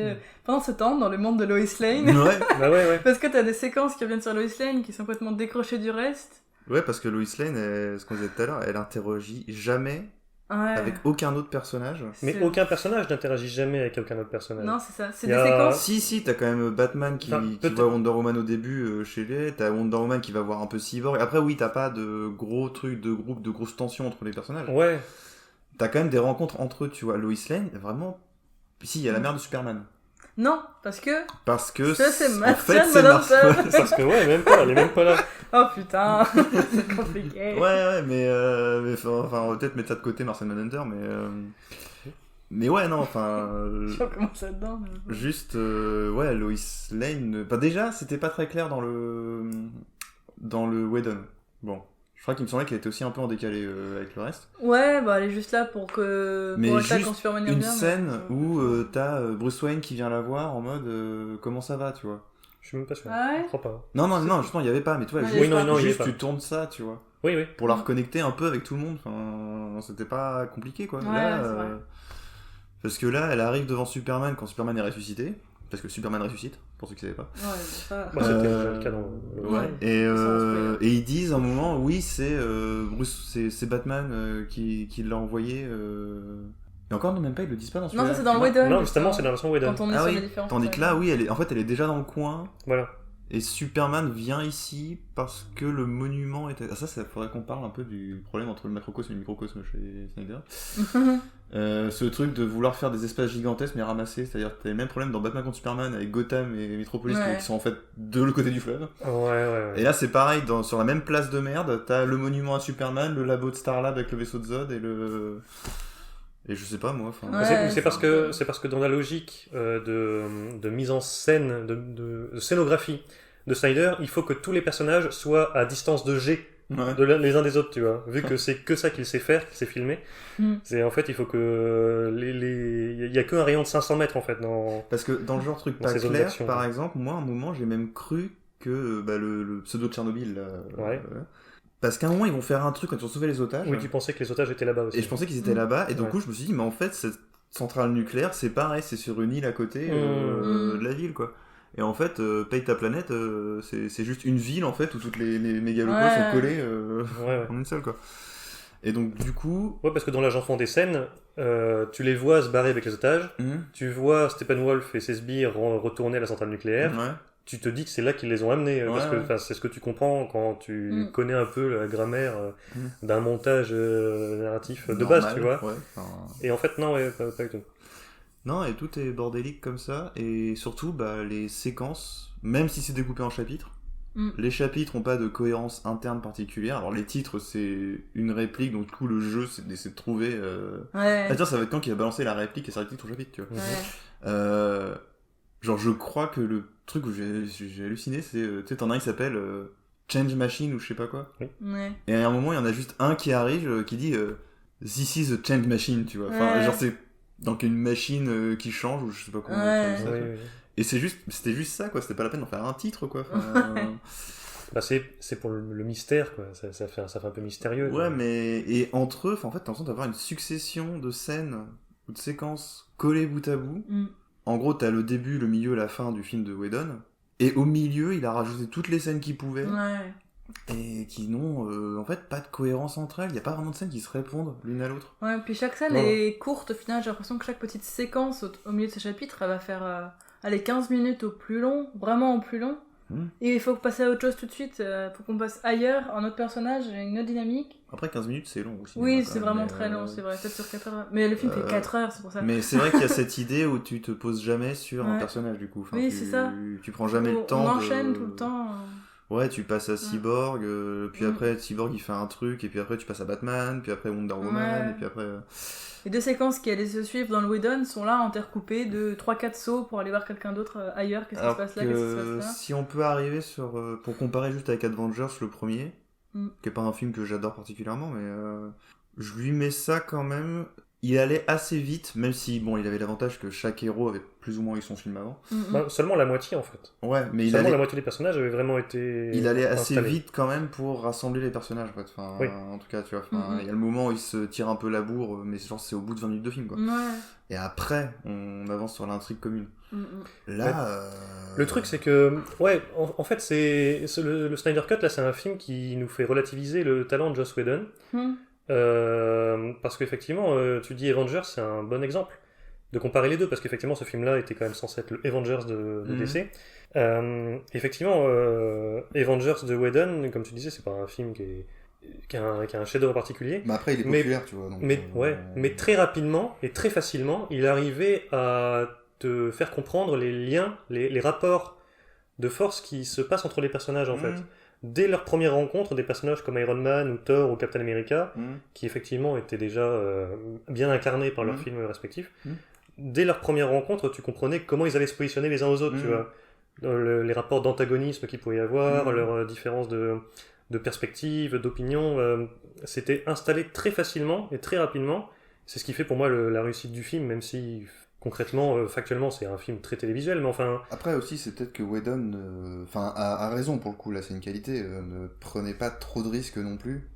S6: Pendant ce temps, dans le monde de Lois Lane.
S7: Ouais.
S8: Bah ouais.
S6: Parce que t'as des séquences qui reviennent sur Lois Lane qui sont complètement décrochées du reste.
S7: Ouais, parce que Lois Lane, ce qu'on disait tout à l'heure, elle interagit jamais avec aucun autre personnage.
S8: Mais aucun personnage n'interagit jamais avec aucun autre personnage.
S6: Non, c'est ça. C'est des séquences.
S7: Si, t'as quand même Batman qui voit Wonder Woman au début chez lui, t'as Wonder Woman qui va voir un peu Cyborg. Après, oui, t'as pas de gros trucs de groupe, de grosses tensions entre les personnages.
S8: Ouais.
S7: T'as quand même des rencontres entre eux, tu vois. Lois Lane, vraiment. Si, il y a la mère de Superman.
S6: Non, parce que ça, c'est
S7: en
S6: Martian
S7: fait, c'est Martian.
S8: Parce que ouais, elle est même pas là.
S6: Oh putain, c'est compliqué.
S7: Ouais, mais enfin, on va peut-être mettre ça de côté, Martian Manhunter, mais ouais, non, enfin.
S6: Je sais pas comment ça dedans. Mais...
S7: Juste, ouais, Lois Lane. Bah, déjà, c'était pas très clair dans le Whedon. Bon. Je crois qu'il me semblait qu'elle était aussi un peu en décalé avec le reste.
S6: Ouais, bah elle est juste là pour que.
S7: Mais
S6: pour
S7: juste
S6: quand Superman
S7: une
S6: revient,
S7: scène où t'as Bruce Wayne qui vient la voir en mode comment ça va, tu vois.
S8: Je suis même pas sûr.
S6: Ah ouais,
S8: je crois pas.
S7: Non, justement, il y avait pas, mais tu vois,
S6: il y avait
S7: juste
S8: pas.
S7: tu tournes ça, tu vois.
S8: Oui.
S7: Pour la reconnecter un peu avec tout le monde. Enfin, c'était pas compliqué, quoi.
S6: Ouais,
S7: là,
S6: c'est vrai.
S7: parce que là, elle arrive devant Superman quand Superman est ressuscité. Parce que Superman ressuscite, pour ceux qui savaient pas.
S6: Ouais, ça.
S8: Bah, c'était déjà le cas dans le
S6: Ouais.
S7: Et ils disent à un moment, oui, c'est Batman qui l'a envoyé. Et encore, non, même pas, ils le disent pas dans ce
S6: Non, ça c'est dans le Whedon.
S8: Non, justement, c'est dans la version Whedon.
S6: Quand on est sur les différents.
S7: Tandis que là, oui, elle est déjà dans le coin.
S8: Voilà.
S7: Et Superman vient ici parce que le monument était... Ah, ça faudrait qu'on parle un peu du problème entre le macrocosme et le microcosme chez Snyder. Ce truc de vouloir faire des espaces gigantesques mais ramasser, c'est-à-dire que t'as le même problème dans Batman contre Superman avec Gotham et Metropolis qui sont en fait de l'autre côté du fleuve.
S8: Ouais.
S7: Et là c'est pareil, sur la même place de merde, t'as le monument à Superman, le labo de Starlab avec le vaisseau de Zod et je sais pas moi.
S8: C'est parce que dans la logique de mise en scène, de scénographie de Snyder, il faut que tous les personnages soient à distance de G les uns des autres, tu vois. Vu que c'est que ça qu'il sait faire, qu'il sait filmer. C'est en fait, il faut que il y a qu'un rayon de 500 mètres en fait
S7: Parce que dans le genre truc pas clair, par exemple, moi à un moment j'ai même cru que le pseudo de Tchernobyl parce qu'à un moment ils vont faire un truc quand ils ont sauvé les otages.
S8: Oui, tu pensais que les otages étaient là-bas aussi.
S7: Et je pensais qu'ils étaient là-bas et du coup je me suis dit mais en fait cette centrale nucléaire c'est pareil, c'est sur une île à côté de la ville quoi. Et en fait, Paye ta planète, c'est juste une ville en fait où toutes les mégalopos sont collés en une seule quoi. Et donc du coup...
S8: Ouais, parce que dans l'agencement des scènes, tu les vois se barrer avec les otages, tu vois Steppenwolf et ses sbires retourner à la centrale nucléaire, tu te dis que c'est là qu'ils les ont amenés, parce que c'est ce que tu comprends quand tu connais un peu la grammaire d'un montage narratif de base, tu vois. Et en fait, non, pas du tout.
S7: Non, et tout est bordélique comme ça, et surtout, les séquences, même si c'est découpé en chapitres, les chapitres n'ont pas de cohérence interne particulière. Alors les titres, c'est une réplique, donc du coup le jeu, c'est d'essayer de trouver... Ah tiens, ça va être quand qui va balancer la réplique et ça réplique ton chapitre, tu vois. Genre, je crois que le truc où j'ai halluciné, c'est, tu sais, t'en as un qui s'appelle Change Machine ou je sais pas quoi.
S6: Ouais.
S7: Et à un moment, il y en a juste un qui arrive, qui dit This is a change machine, tu vois. Enfin,
S6: Ouais.
S7: genre, c'est donc une machine qui change, ou je sais pas comment
S6: Ouais.
S7: ça,
S8: Oui,
S7: tu vois.
S8: oui.
S7: Et c'était juste ça, quoi. C'était pas la peine d'en faire un titre, quoi. Enfin,
S8: Bah, c'est pour le mystère, quoi. Ça fait un peu mystérieux. quoi.
S7: ouais, mais. Et entre eux, en fait, t'as l'impression d'avoir une succession de scènes ou de séquences collées bout à bout.
S6: Mm.
S7: En gros, t'as le début, le milieu, la fin du film de Whedon. Et au milieu, il a rajouté toutes les scènes qu'il pouvait.
S6: Ouais.
S7: Et qui n'ont, en fait, pas de cohérence entre elles. Il y a pas vraiment de scènes qui se répondent l'une à l'autre.
S6: Ouais, puis chaque scène
S8: Non.
S6: est courte au final. J'ai l'impression que chaque petite séquence au milieu de ce chapitre, elle va faire allez, 15 minutes au plus long, vraiment au plus long. Et il faut passer à autre chose tout de suite. Faut qu'on passe ailleurs, un autre personnage, une autre dynamique.
S7: Après, 15 minutes, c'est long aussi.
S6: Oui, c'est vraiment très long, c'est vrai. Peut-être sur 4 heures. Mais le film fait 4 heures, c'est pour ça.
S7: Mais c'est vrai qu'il y a cette idée où tu te poses jamais sur un
S6: Ouais.
S7: personnage, du coup. Enfin,
S6: Oui,
S7: tu,
S6: c'est ça.
S7: Tu prends jamais le
S6: On
S7: temps
S6: enchaîne
S7: de...
S6: tout le temps.
S7: Ouais, tu passes à Cyborg, puis
S6: Mm.
S7: après Cyborg il fait un truc, et puis après tu passes à Batman, puis après Wonder Woman,
S6: Ouais.
S7: et puis après...
S6: Les deux séquences qui allaient se suivre dans le Whedon sont là, intercoupées de 3-4 sauts pour aller voir quelqu'un d'autre ailleurs. Qu'est-ce qui se
S7: Alors
S6: passe là, qu'est-ce qui se
S7: que
S6: passe là.
S7: si on peut arriver sur... pour comparer juste avec Avengers, le premier,
S6: Mm.
S7: qui est pas un film que j'adore particulièrement, mais je lui mets ça quand même... Il allait assez vite, même si, bon, il avait l'avantage que chaque héros avait plus ou moins eu son film avant.
S8: Bah, seulement la moitié, en fait.
S7: Ouais, mais
S8: Seulement la moitié des personnages avaient vraiment été
S7: il allait assez
S8: installés.
S7: vite quand même pour rassembler les personnages, en fait. Enfin,
S8: Oui.
S7: en tout cas, tu vois, enfin,
S6: Mhm.
S7: il y a le moment où il se tire un peu la bourre, mais genre c'est au bout de 20 minutes de film, quoi.
S6: Ouais.
S7: Et après, on avance sur l'intrigue commune.
S6: Mm, mm.
S7: Là,
S8: Ouais. Le truc, c'est que, ouais, en fait, le Snyder Cut, là, c'est un film qui nous fait relativiser le talent de Joss Whedon.
S6: Mm.
S8: Parce qu'effectivement, tu dis Avengers, c'est un bon exemple de comparer les deux, parce qu'effectivement, ce film-là était quand même censé être le Avengers de
S7: Mhm.
S8: DC. Effectivement, Avengers de Whedon, comme tu disais, c'est pas un film qui a un chef-d'œuvre particulier.
S7: mais après, il est
S8: mais-
S7: populaire, tu vois. Donc,
S8: Mais très rapidement et très facilement, il arrivait à te faire comprendre les liens, les rapports de force qui se passent entre les personnages, en fait. Dès leur première rencontre, des personnages comme Iron Man ou Thor ou Captain America, qui effectivement étaient déjà bien incarnés par leurs films respectifs, dès leur première rencontre, tu comprenais comment ils allaient se positionner les uns aux autres, tu vois. Les rapports d'antagonisme qu'il pouvait y avoir, leurs différences de perspective, d'opinion, c'était installé très facilement et très rapidement. C'est ce qui fait pour moi la réussite du film, même si concrètement, factuellement, c'est un film très télévisuel, mais enfin...
S7: Après aussi, c'est peut-être que Whedon, a raison pour le coup, là c'est une qualité, ne prenait pas trop de risques non plus,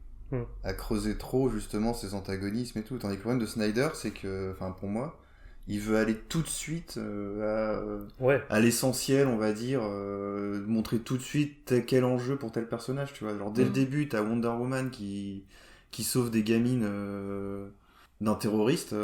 S7: à creuser trop justement ses antagonismes et tout. Tandis que le problème de Snyder, c'est que, enfin pour moi, il veut aller tout de suite à l'essentiel, on va dire, montrer tout de suite quel enjeu pour tel personnage, tu vois. Genre dès le début, t'as Wonder Woman qui sauve des gamines d'un terroriste,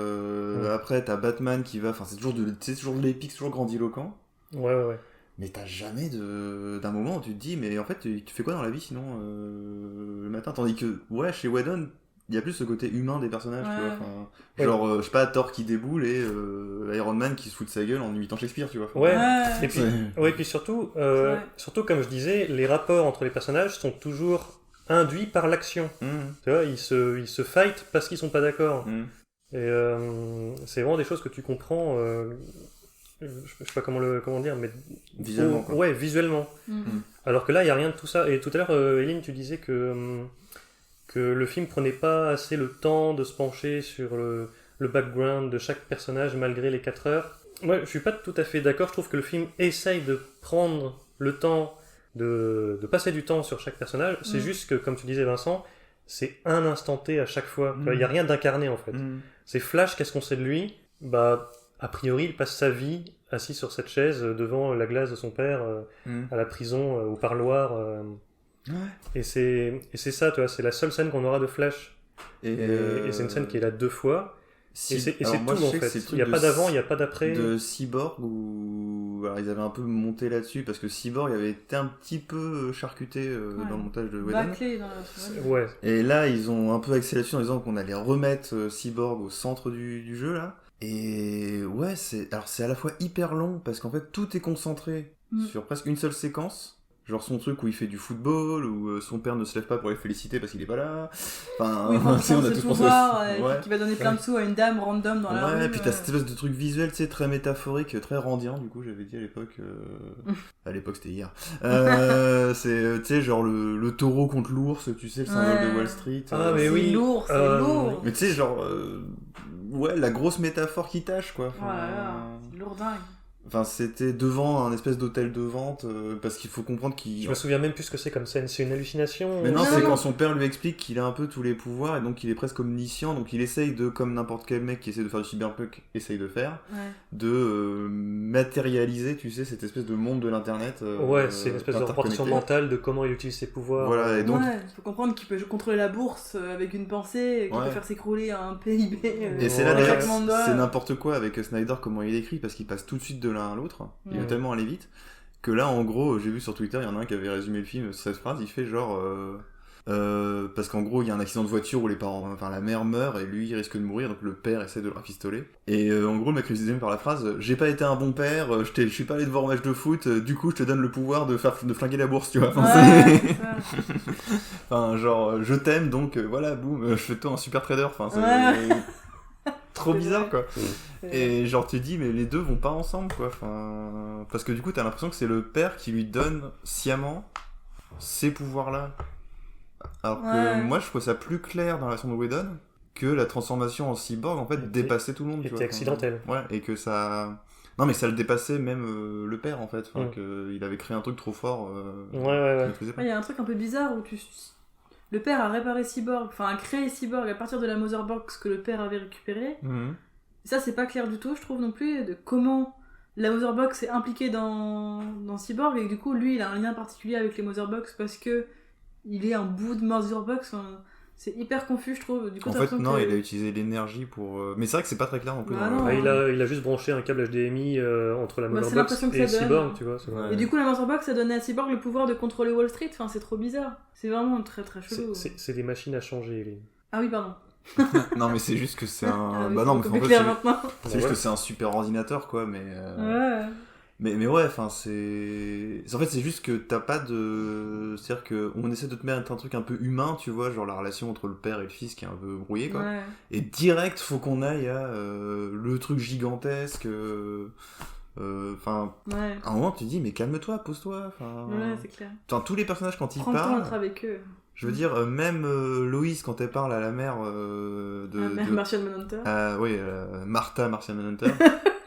S7: après t'as Batman qui va, enfin c'est toujours de l'épique, c'est toujours grandiloquent.
S8: Ouais.
S7: Mais t'as jamais d'un moment où tu te dis, mais en fait tu fais quoi dans la vie sinon le matin, tandis que ouais, chez Whedon il y a plus ce côté humain des personnages, tu vois, enfin, genre je sais pas, Thor qui déboule et Iron Man qui se fout de sa gueule en imitant Shakespeare, tu vois.
S8: Et puis surtout comme je disais, les rapports entre les personnages sont toujours induits par l'action. Tu vois, ils se fight parce qu'ils sont pas d'accord. Et c'est vraiment des choses que tu comprends, je sais pas comment dire, mais
S7: visuellement, quoi.
S8: Ouais, visuellement. Alors que là, il y a rien de tout ça. Et tout à l'heure, Eline, tu disais que le film prenait pas assez le temps de se pencher sur le background de chaque personnage malgré les 4 heures. Moi, je suis pas tout à fait d'accord. Je trouve que le film essaye de prendre le temps de passer du temps sur chaque personnage. C'est juste que, comme tu disais Vincent, c'est un instant T à chaque fois. Il n'y a rien d'incarné en fait. C'est Flash, qu'est-ce qu'on sait de lui ? Bah, a priori, il passe sa vie assis sur cette chaise devant la glace de son père à la prison, au parloir. Et c'est ça, tu vois, c'est la seule scène qu'on aura de Flash. Et c'est une scène qui est là 2 fois. Et c'est tout en fait. Il n'y a pas d'avant, il n'y a pas d'après.
S7: De Cyborg, où alors, ils avaient un peu monté là-dessus, parce que Cyborg avait été un petit peu charcuté dans le montage de Whedon.
S6: Bâclé dans la...
S8: Ouais.
S7: Et là, ils ont un peu accéléré là-dessus en disant qu'on allait remettre Cyborg au centre du jeu, là. Et ouais, c'est à la fois hyper long, parce qu'en fait, tout est concentré sur presque une seule séquence. Genre son truc où il fait du football, où son père ne se lève pas pour les féliciter parce qu'il est pas là. Enfin,
S6: Oui, quand
S7: tu sais, on a
S6: ce
S7: tous pensé
S6: pouvoir,
S7: ouais.
S6: qui va donner plein de sous à une dame random dans la rue.
S7: Ouais, puis t'as cette espèce de truc visuel, tu sais, très métaphorique, très randien, du coup, j'avais dit à l'époque. À l'époque, c'était hier. C'est, tu sais, genre le taureau contre l'ours, tu sais, le symbole de Wall Street.
S8: Ah, mais
S6: C'est
S8: oui.
S6: lourd, c'est lourd.
S7: Mais tu sais, genre. Ouais, la grosse métaphore qui tâche, quoi. Enfin,
S6: Voilà, c'est lourdingue.
S7: Enfin, c'était devant un espèce d'hôtel de vente, parce qu'il faut comprendre qu'il...
S8: Je me souviens même plus ce que c'est comme scène, c'est une hallucination.
S7: Mais non,
S6: Non,
S7: c'est
S6: non.
S7: quand son père lui explique qu'il a un peu tous les pouvoirs, et donc il est presque omniscient, donc il essaye de, comme n'importe quel mec qui essaie de faire du cyberpunk essaye de faire,
S6: Ouais.
S7: de matérialiser, tu sais, cette espèce de monde de l'internet.
S8: Ouais, c'est une espèce de représentation
S7: interconnecté.
S8: mentale de comment il utilise ses pouvoirs.
S7: Voilà, et donc...
S6: Ouais, il faut comprendre qu'il peut contrôler la bourse avec une pensée, qu'il
S7: Ouais.
S6: peut faire s'écrouler un PIB.
S7: Et c'est là
S8: Ouais.
S7: d'ailleurs,
S6: claquement de doigts.
S7: c'est n'importe quoi avec Snyder, comment il écrit, parce qu'il passe tout de suite de l'un à l'autre, il va
S6: Ouais.
S7: tellement aller vite, que là, en gros, j'ai vu sur Twitter, il y en a un qui avait résumé le film sur cette phrase, il fait genre... parce qu'en gros, il y a un accident de voiture où les parents, enfin la mère meurt et lui il risque de mourir, donc le père essaie de le rafistoler. Et en gros, le mec résume par la phrase: j'ai pas été un bon père, je suis pas allé te voir au match de foot, du coup je te donne le pouvoir de flinguer la bourse, tu vois. Enfin,
S6: Ouais, c'est ça.
S7: enfin, genre, je t'aime, donc voilà, boum, je fais de toi un super trader. Enfin, c'est
S6: Ouais.
S7: trop
S6: C'est
S7: bizarre, quoi.
S6: C'est-
S7: Et genre, tu te dis, mais les deux vont pas ensemble, quoi. Enfin, parce que du coup, t'as l'impression que c'est le père qui lui donne sciemment ces pouvoirs-là. Alors que
S6: Ouais.
S7: moi, je trouve ça plus clair dans la version de Whedon que la transformation en cyborg, en fait,
S8: Était-
S7: dépassait tout le monde. tu
S8: était
S7: vois.
S8: accidentel.
S7: Ouais, et que ça... Non, mais ça le dépassait même le père, en fait. Enfin,
S8: Mm.
S7: qu'il avait créé un truc trop fort.
S8: Ouais.
S7: qu'il maîtrisait pas.
S6: Il y a un truc un peu bizarre où le père a réparé Cyborg, enfin a créé Cyborg à partir de la Motherbox que le père avait récupérée.
S7: Mhm.
S6: Ça, c'est pas clair du tout, je trouve non plus, de comment la Motherbox est impliquée dans Cyborg, et du coup, lui, il a un lien particulier avec les Motherbox parce que il est un bout de Motherbox. Enfin, c'est hyper confus, je trouve. Du coup,
S7: En
S6: t'as
S7: fait,
S6: l'impression
S7: non,
S6: que-
S7: il a utilisé l'énergie pour... Mais c'est vrai que c'est pas très clair non plus.
S6: Bah
S7: dans le-
S6: non.
S8: Il a juste branché un câble HDMI entre la
S6: Bah, c'est
S8: Motherbox
S6: l'impression que
S8: et
S6: ça donne.
S8: Cyborg, tu vois. c'est-
S7: Ouais.
S6: Et du coup, la Motherbox a donné à Cyborg le pouvoir de contrôler Wall Street. Enfin, c'est trop bizarre. C'est vraiment très très chelou.
S8: C'est des machines à changer. Les...
S6: Ah oui, pardon.
S7: Non, mais c'est juste que c'est
S6: Ah
S7: un...
S6: oui,
S7: bah
S6: c'est
S7: non, mais
S6: beaucoup
S7: en
S6: plus
S7: fait,
S6: clair
S7: c'est...
S6: maintenant.
S7: c'est juste que c'est un super ordinateur, quoi, mais...
S6: Ouais.
S7: Mais ouais, enfin, c'est... En fait, c'est juste que t'as pas de... C'est-à-dire qu'on essaie de te mettre un truc un peu humain, tu vois, genre la relation entre le père et le fils qui est un peu brouillée, quoi.
S6: Ouais.
S7: Et direct, faut qu'on aille à le truc gigantesque... Enfin,
S6: Ouais.
S7: à un moment, tu te dis, mais calme-toi, pose-toi, enfin...
S6: Ouais, c'est clair.
S7: Enfin, tous les personnages, quand ils
S6: Prends le temps
S7: parlent...
S6: d'être avec eux.
S7: Je veux dire, même Loïs, quand elle parle à la mère
S6: La mère
S7: de...
S6: Martian Manhunter.
S7: Oui, Martha Martian Manhunter.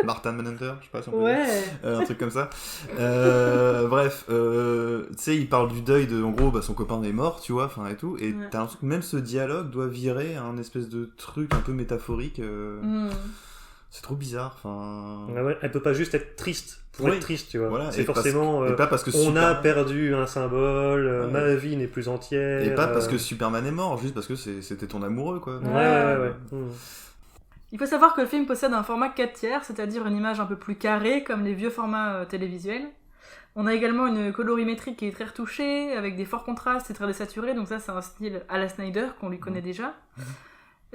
S7: Martha Manhunter, je sais pas si on peut dire.
S6: Ouais.
S7: Un truc comme ça. Bref, tu sais, il parle du deuil de, en gros, bah, son copain est mort, tu vois, enfin et tout. Et
S6: Ouais.
S7: t'as l'impression que même ce dialogue doit virer à un espèce de truc un peu métaphorique.
S6: Hmm.
S7: C'est trop bizarre, enfin...
S8: Ah ouais, elle peut pas juste être triste pour
S7: Oui.
S8: être triste, tu vois.
S7: Voilà,
S8: c'est
S7: et parce-
S8: forcément.
S7: et pas parce que
S8: on a
S7: Superman-
S8: perdu un symbole,
S7: Ouais.
S8: ma vie n'est plus entière.
S7: Et pas parce que Superman est mort, juste parce que c'était ton amoureux, quoi.
S8: Ouais.
S6: Il faut savoir que le film possède un format 4/3, c'est-à-dire une image un peu plus carrée, comme les vieux formats télévisuels. On a également une colorimétrie qui est très retouchée, avec des forts contrastes et très désaturés, donc ça c'est un style à la Snyder qu'on lui connaît déjà.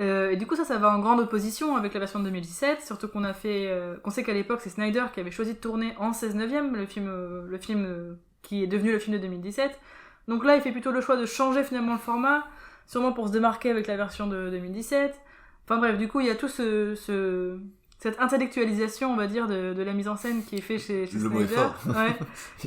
S6: Et du coup ça va en grande opposition avec la version de 2017, surtout qu'on sait qu'à l'époque c'est Snyder qui avait choisi de tourner en 16/9, le film qui est devenu le film de 2017. Donc là il fait plutôt le choix de changer finalement le format, sûrement pour se démarquer avec la version de 2017. Enfin bref, du coup il y a tout cette intellectualisation, on va dire, de la mise en scène qui est fait chez
S7: Le
S6: Snyder.
S7: mot est fort.
S6: Ouais.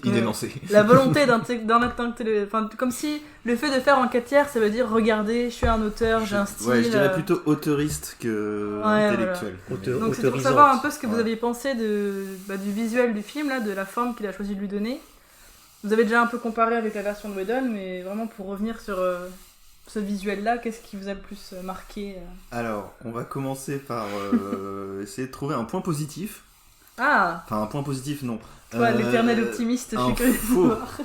S7: Il est lancé.
S6: La volonté enfin, comme si le fait de faire en 4/3, ça veut dire regardez, je suis un auteur, j'ai un style.
S7: Ouais, je dirais plutôt auteuriste que intellectuel.
S6: Donc c'était pour savoir un peu ce que vous aviez pensé du visuel du film, là, de la forme qu'il a choisi de lui donner. Vous avez déjà un peu comparé avec la version de Whedon, mais vraiment pour revenir sur ce visuel-là, qu'est-ce qui vous a le plus marqué
S7: Alors, on va commencer par essayer de trouver un point positif.
S6: Ah,
S7: Enfin, un point positif, non.
S6: toi, l'éternel optimiste, je
S7: un
S6: suis curieux de
S7: faux.
S6: voir.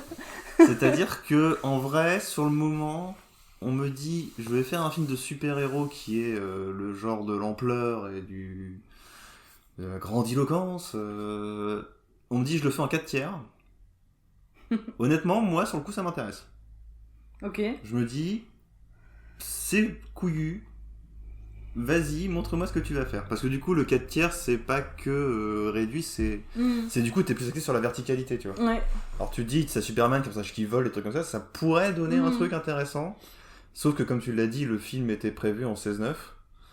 S7: C'est-à-dire que, en vrai, sur le moment, on me dit, je vais faire un film de super-héros qui est le genre de l'ampleur et de la grandiloquence. On me dit, je le fais en 4/3. Honnêtement, moi, sur le coup, ça m'intéresse.
S6: Ok.
S7: Je me dis, c'est couillu, vas-y, montre-moi ce que tu vas faire. Parce que du coup, le 4/3, c'est pas que réduit, c'est du coup, t'es plus axé sur la verticalité, tu vois.
S6: Ouais.
S7: Alors tu te dis, c'est Superman, comme ça, qui vole, des trucs comme ça pourrait donner un truc intéressant. Sauf que, comme tu l'as dit, le film était prévu en 16:9.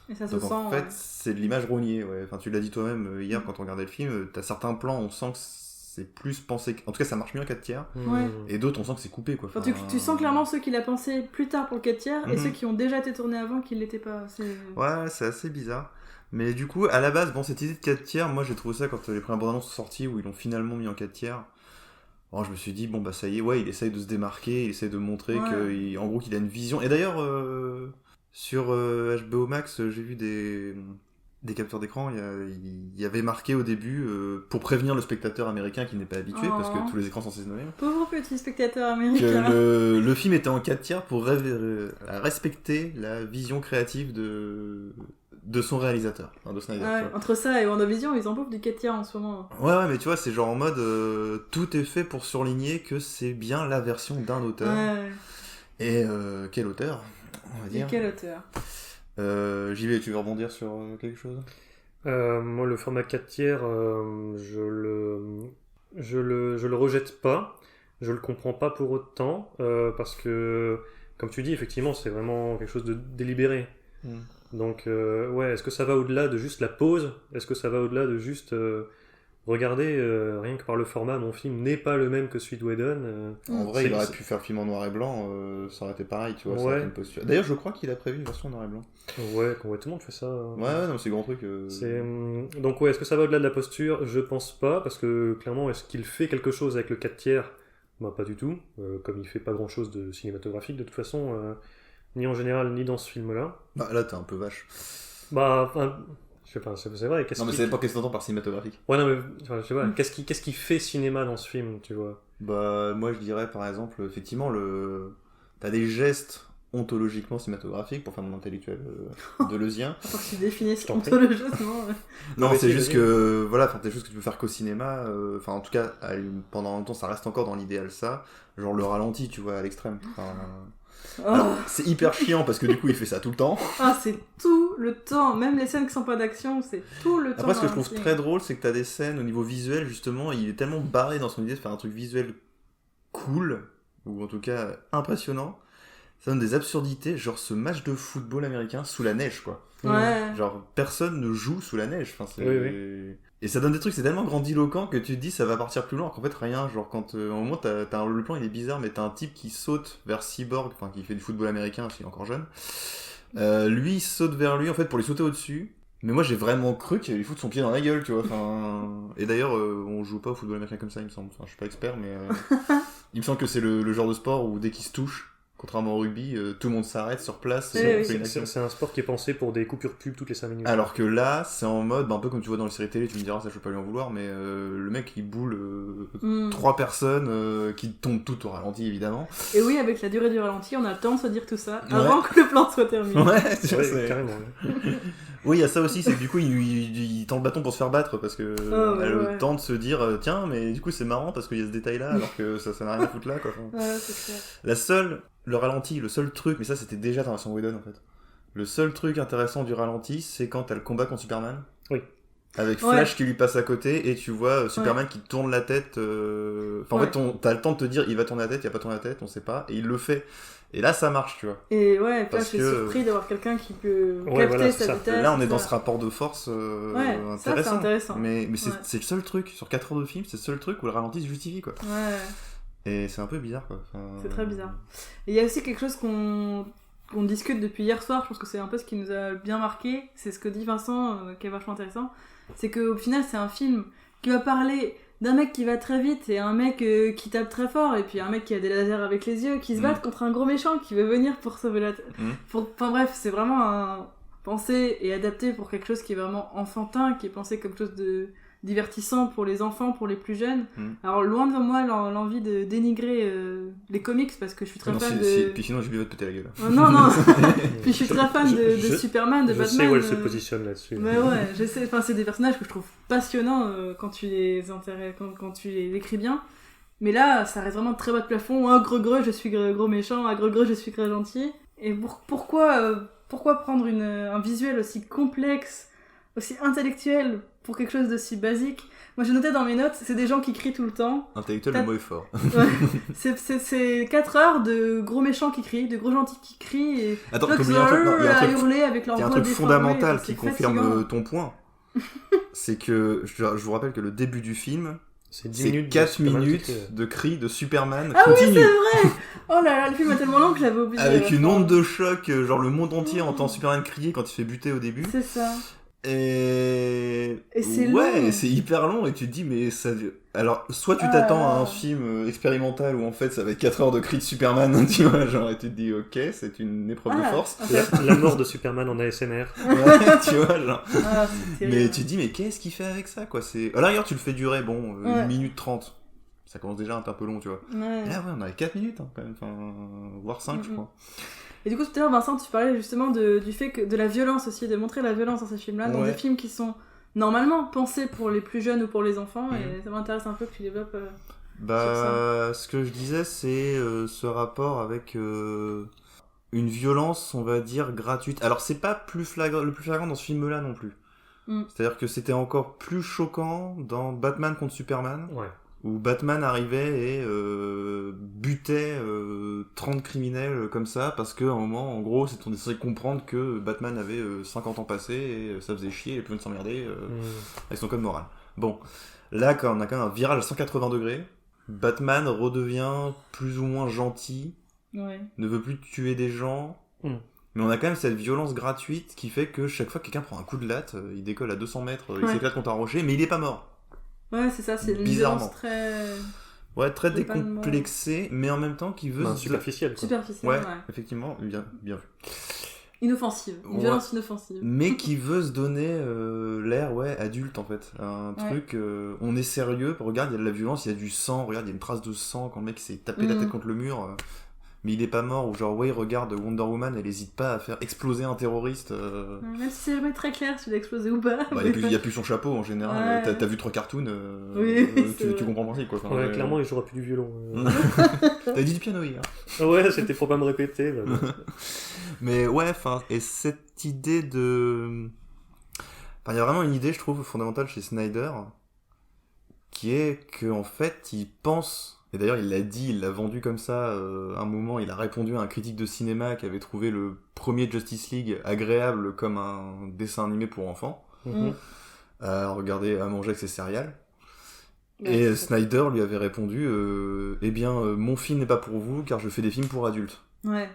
S6: Et ça se
S7: Donc
S6: sent.
S7: en fait, c'est de l'image rognée, ouais. Enfin, tu l'as dit toi-même hier quand on regardait le film, t'as certains plans, on sent que c'est plus pensé. En tout cas, ça marche mieux en 4/3.
S6: Ouais.
S7: Et d'autres, on sent que c'est coupé, quoi.
S6: Enfin, tu sens clairement ceux qu'il a pensé plus tard pour le 4/3 et ceux qui ont déjà été tournés avant qui l'étaient pas.
S7: Ouais, c'est assez bizarre. Mais du coup, à la base, bon, cette idée de 4/3, moi j'ai trouvé ça quand les premières bandes annonces sont sorties où ils l'ont finalement mis en 4/3. Bon, je me suis dit, bon, bah ça y est, ouais, il essaye de se démarquer, il essaye de montrer en gros, qu'il a une vision. Et d'ailleurs, sur HBO Max, j'ai vu des capteurs d'écran, il y avait marqué au début, pour prévenir le spectateur américain qui n'est pas habitué, parce que tous les écrans sont saisonnés,
S6: Pauvre petit spectateur américain.
S7: que le film était en 4/3 pour respecter la vision créative de son réalisateur, de Snyder.
S6: Ouais, entre ça et WandaVision, ils en bouffent du 4/3 en ce moment.
S7: Ouais, mais tu vois, c'est genre en mode, tout est fait pour surligner que c'est bien la version d'un auteur.
S6: Ouais.
S7: Et quel auteur, on va dire.
S6: Et quel auteur
S7: JB, tu veux rebondir sur quelque chose?
S8: Moi, le format 4/3, je le rejette pas. Je le comprends pas pour autant, parce que, comme tu dis, effectivement, c'est vraiment quelque chose de délibéré. Donc, ouais, est-ce que ça va au-delà de juste la pause? Est-ce que ça va au-delà de juste regardez, rien que par le format, mon film n'est pas le même que celui de Whedon.
S7: En vrai, il aurait pu faire le film en noir et blanc, ça aurait été pareil, tu vois, ça aurait été une posture. D'ailleurs, je crois qu'il a prévu une version en noir et blanc.
S8: Ouais, tout le monde fait ça.
S7: Ouais, non, c'est grand truc.
S8: Donc, ouais, est-ce que ça va au-delà de la posture? Je pense pas, parce que clairement, est-ce qu'il fait quelque chose avec le 4/3? Bah, pas du tout. Comme il fait pas grand-chose de cinématographique, de toute façon, ni en général, ni dans ce film-là.
S7: Bah, là, t'es un peu vache.
S8: Bah, je sais pas, c'est vrai.
S7: Non, mais ça dépend qu'est-ce que t'entends par cinématographique.
S8: Ouais, non, mais enfin, je sais pas, qu'est-ce qui fait cinéma dans ce film, tu vois?
S7: Bah, moi, je dirais, par exemple, effectivement, t'as des gestes ontologiquement cinématographiques, pour faire mon intellectuel deleuzien.
S6: Faut que tu définisses ontologiquement.
S7: Non, c'est juste que, voilà, t'as des choses que tu peux faire qu'au cinéma, enfin, en tout cas, pendant un temps, ça reste encore dans l'idéal, ça. Genre le ralenti, tu vois, à l'extrême. Alors, c'est hyper chiant parce que du coup il fait ça tout le temps.
S6: Ah, c'est tout le temps, même les scènes qui sont pas d'action, c'est tout le temps.
S7: Après, ce que je trouve très drôle, c'est que t'as des scènes au niveau visuel, justement, il est tellement barré dans son idée de faire un truc visuel cool, ou en tout cas impressionnant. Ça donne des absurdités, genre ce match de football américain sous la neige, quoi.
S6: Ouais.
S7: Genre personne ne joue sous la neige. Enfin,
S8: Oui.
S7: Et ça donne des trucs, c'est tellement grandiloquent que tu te dis ça va partir plus loin, qu'en fait rien. Genre quand au moment le plan il est bizarre, mais t'as un type qui saute vers Cyborg, enfin qui fait du football américain parce qu'il est encore jeune. Lui il saute vers lui en fait pour lui sauter au-dessus. Mais moi j'ai vraiment cru qu'il allait lui foutre son pied dans la gueule, tu vois. Enfin... Et d'ailleurs on joue pas au football américain comme ça, il me semble. Enfin, je suis pas expert, mais il me semble que c'est le genre de sport où dès qu'il se touche, contrairement au rugby, tout le monde s'arrête sur place.
S8: C'est un sport qui est pensé pour des coupures pub toutes les 5 minutes.
S7: Alors que là, c'est en mode, un peu comme tu vois dans les séries télé, tu me diras, ça je peux pas lui en vouloir, mais le mec il boule 3 personnes qui tombent toutes au ralenti évidemment.
S6: Et oui, avec la durée du ralenti, on a le temps de se dire tout ça avant que le plan soit terminé.
S7: Ouais,
S8: c'est carrément.
S7: Oui, il y a ça aussi, c'est que du coup il tend le bâton pour se faire battre parce que elle a le temps de se dire tiens, mais du coup c'est marrant parce qu'il y a ce détail là alors que ça n'a rien à foutre là quoi.
S6: Ouais, c'est clair.
S7: Le ralenti, le seul truc, mais ça c'était déjà dans la version Whedon en fait. Le seul truc intéressant du ralenti, c'est quand t'as le combat contre Superman.
S8: Oui.
S7: Avec Flash qui lui passe à côté et tu vois Superman qui tourne la tête. En fait, t'as le temps de te dire il va tourner la tête, il va pas tourner la tête, on sait pas, et il le fait. Et là, ça marche, tu vois.
S6: Et ouais, Flash est surpris d'avoir quelqu'un qui peut capter sa vitesse.
S7: Là, on est dans ce rapport de force intéressant.
S6: Ça, c'est intéressant.
S7: Mais c'est le seul truc, sur 4 heures de film, c'est le seul truc où le ralenti se justifie, quoi.
S6: Ouais.
S7: Et c'est un peu bizarre, quoi.
S6: C'est très bizarre. Et il y a aussi quelque chose qu'on discute depuis hier soir, je pense que c'est un peu ce qui nous a bien marqué, c'est ce que dit Vincent, qui est vachement intéressant, c'est qu'au final, c'est un film qui va parler d'un mec qui va très vite et un mec qui tape très fort, et puis un mec qui a des lasers avec les yeux, qui se battent contre un gros méchant qui veut venir pour sauver la tête. Enfin bref, c'est vraiment pensé et adapté pour quelque chose qui est vraiment enfantin, qui est pensé comme quelque chose de divertissant pour les enfants, pour les plus jeunes. Alors loin de moi l'envie de dénigrer les comics parce que je suis très fan de...
S7: Puis sinon je lui vais te péter la gueule.
S6: Non. Puis je suis très fan de Superman, de Batman.
S8: Je sais où elle se positionne là-dessus.
S6: Mais ouais, je sais. Enfin, c'est des personnages que je trouve passionnants quand tu les quand tu les écris bien. Mais là, ça reste vraiment très bas de plafond. Ah, greu, je suis gros méchant. Ah, greu, je suis très gentil. Et pourquoi pourquoi prendre un visuel aussi complexe, aussi intellectuel pour quelque chose d'aussi basique? Moi j'ai noté dans mes notes, c'est des gens qui crient tout le temps.
S7: Intellectuel, le mot est fort.
S6: Ouais. C'est 4 heures de gros méchants qui crient, de gros gentils qui crient et
S7: Attends,
S6: l'autre
S7: t'oublies un truc, non, il y a un
S6: à
S7: truc-
S6: hurler avec leur
S7: Il y a un
S6: voix
S7: truc
S6: déformée,
S7: fondamental
S6: c'est
S7: qui
S6: fatigant.
S7: confirme ton point. C'est que, je vous rappelle que le début du film,
S8: C'est 10
S7: c'est
S8: minutes.
S7: 4
S8: Superman qui
S7: minutes
S8: fait-
S7: de cris de Superman
S6: Ah oui,
S7: continu.
S6: c'est vrai. Oh là là, le film est tellement long que j'avais oublié.
S7: Avec une
S6: Enfin,
S7: onde de choc, genre le monde entier entend Superman crier quand il se fait buter au début.
S6: C'est ça.
S7: Et
S6: c'est
S7: ouais,
S6: long.
S7: c'est hyper long et tu te dis mais ça. Alors soit tu
S6: Ah
S7: t'attends
S6: là
S7: à un
S6: là.
S7: film expérimental où en fait ça va être 4 heures de cris de Superman, tu vois, genre et tu te dis ok c'est une épreuve de
S6: Ah,
S7: force.
S6: en fait.
S8: La mort de Superman en ASMR.
S7: Ouais, tu vois genre.
S6: Ah, c'est terrible.
S7: Mais tu te dis mais qu'est-ce qu'il fait avec ça quoi, c'est. À l'arrière tu le fais durer bon
S6: Ouais.
S7: 1 minute 30. Ça commence déjà à être un peu long tu vois.
S6: Ouais.
S7: Et là ouais on avait 4 minutes hein, quand même, enfin voire 5 je
S6: Mhm.
S7: crois.
S6: Et du coup, tout à l'heure, Vincent, tu parlais justement du fait que de la violence aussi, de montrer la violence dans ces films-là, dans
S7: Ouais.
S6: des films qui sont normalement pensés pour les plus jeunes ou pour les enfants,
S7: Mhm.
S6: et ça m'intéresse un peu que tu développes.
S7: Bah, ce que je disais, c'est ce rapport avec une violence, on va dire, gratuite. Alors, c'est pas le plus flagrant dans ce film-là non plus.
S6: Mm.
S7: C'est-à-dire que c'était encore plus choquant dans Batman contre Superman,
S8: Ouais.
S7: où Batman arrivait et butait 30 criminels comme ça, parce qu'à un moment, en gros, on est censé comprendre que Batman avait 50 ans passés et ça faisait chier, et plus de s'emmerder avec son code moral. Bon, là, quand on a quand même un virage à 180 degrés, Batman redevient plus ou moins gentil,
S6: Ouais.
S7: ne veut plus tuer des gens,
S8: Mm.
S7: mais on a quand même cette violence gratuite qui fait que chaque fois que quelqu'un prend un coup de latte, il décolle à 200 mètres, il
S6: Ouais.
S7: s'éclate contre un rocher, mais il est pas mort.
S6: Ouais, c'est ça, c'est une
S7: Bizarrement.
S6: violence très
S7: Ouais, très
S6: C'est pas le mot.
S7: décomplexé, mais en même temps qui veut...
S8: Ben, superficiel, quoi.
S6: superficielle,
S7: Ouais,
S6: ouais.
S7: effectivement, bien vu.
S6: Inoffensive. Une
S7: Ouais.
S6: violence inoffensive.
S7: Mais qui veut se donner l'air, ouais, adulte en fait. Un
S6: Ouais.
S7: truc, on est sérieux, regarde, il y a de la violence, il y a du sang, regarde, il y a une trace de sang quand le mec s'est tapé la
S6: Mhm.
S7: tête contre le mur, mais il est pas mort, ou genre, ouais, regarde, Wonder Woman, elle hésite pas à faire exploser un terroriste.
S6: Même si c'est jamais très clair s'il a explosé ou pas.
S7: Bah, il y a plus son chapeau en général,
S6: Ouais.
S7: t'as vu 3 cartoons,
S6: Oui, c'est
S7: tu
S6: vrai.
S7: comprends le principe quoi. Enfin,
S8: Ouais, clairement, il jouera plus du violon.
S7: T'as dit du piano hier.
S8: Ouais, c'était pour pas me répéter. Bah, bon.
S7: Mais ouais, enfin, et cette idée de... Enfin, il y a vraiment une idée, je trouve, fondamentale chez Snyder, qui est que en fait, il pense, et d'ailleurs il l'a dit, il l'a vendu comme ça, un moment, il a répondu à un critique de cinéma qui avait trouvé le premier Justice League agréable comme un dessin animé pour enfants,
S8: Mhm.
S7: à regarder, à manger avec ses céréales.
S6: Ouais,
S7: Et
S6: c'est-
S7: Snyder lui avait répondu, eh bien, mon film n'est pas pour vous, car je fais des films pour adultes.
S6: Ouais.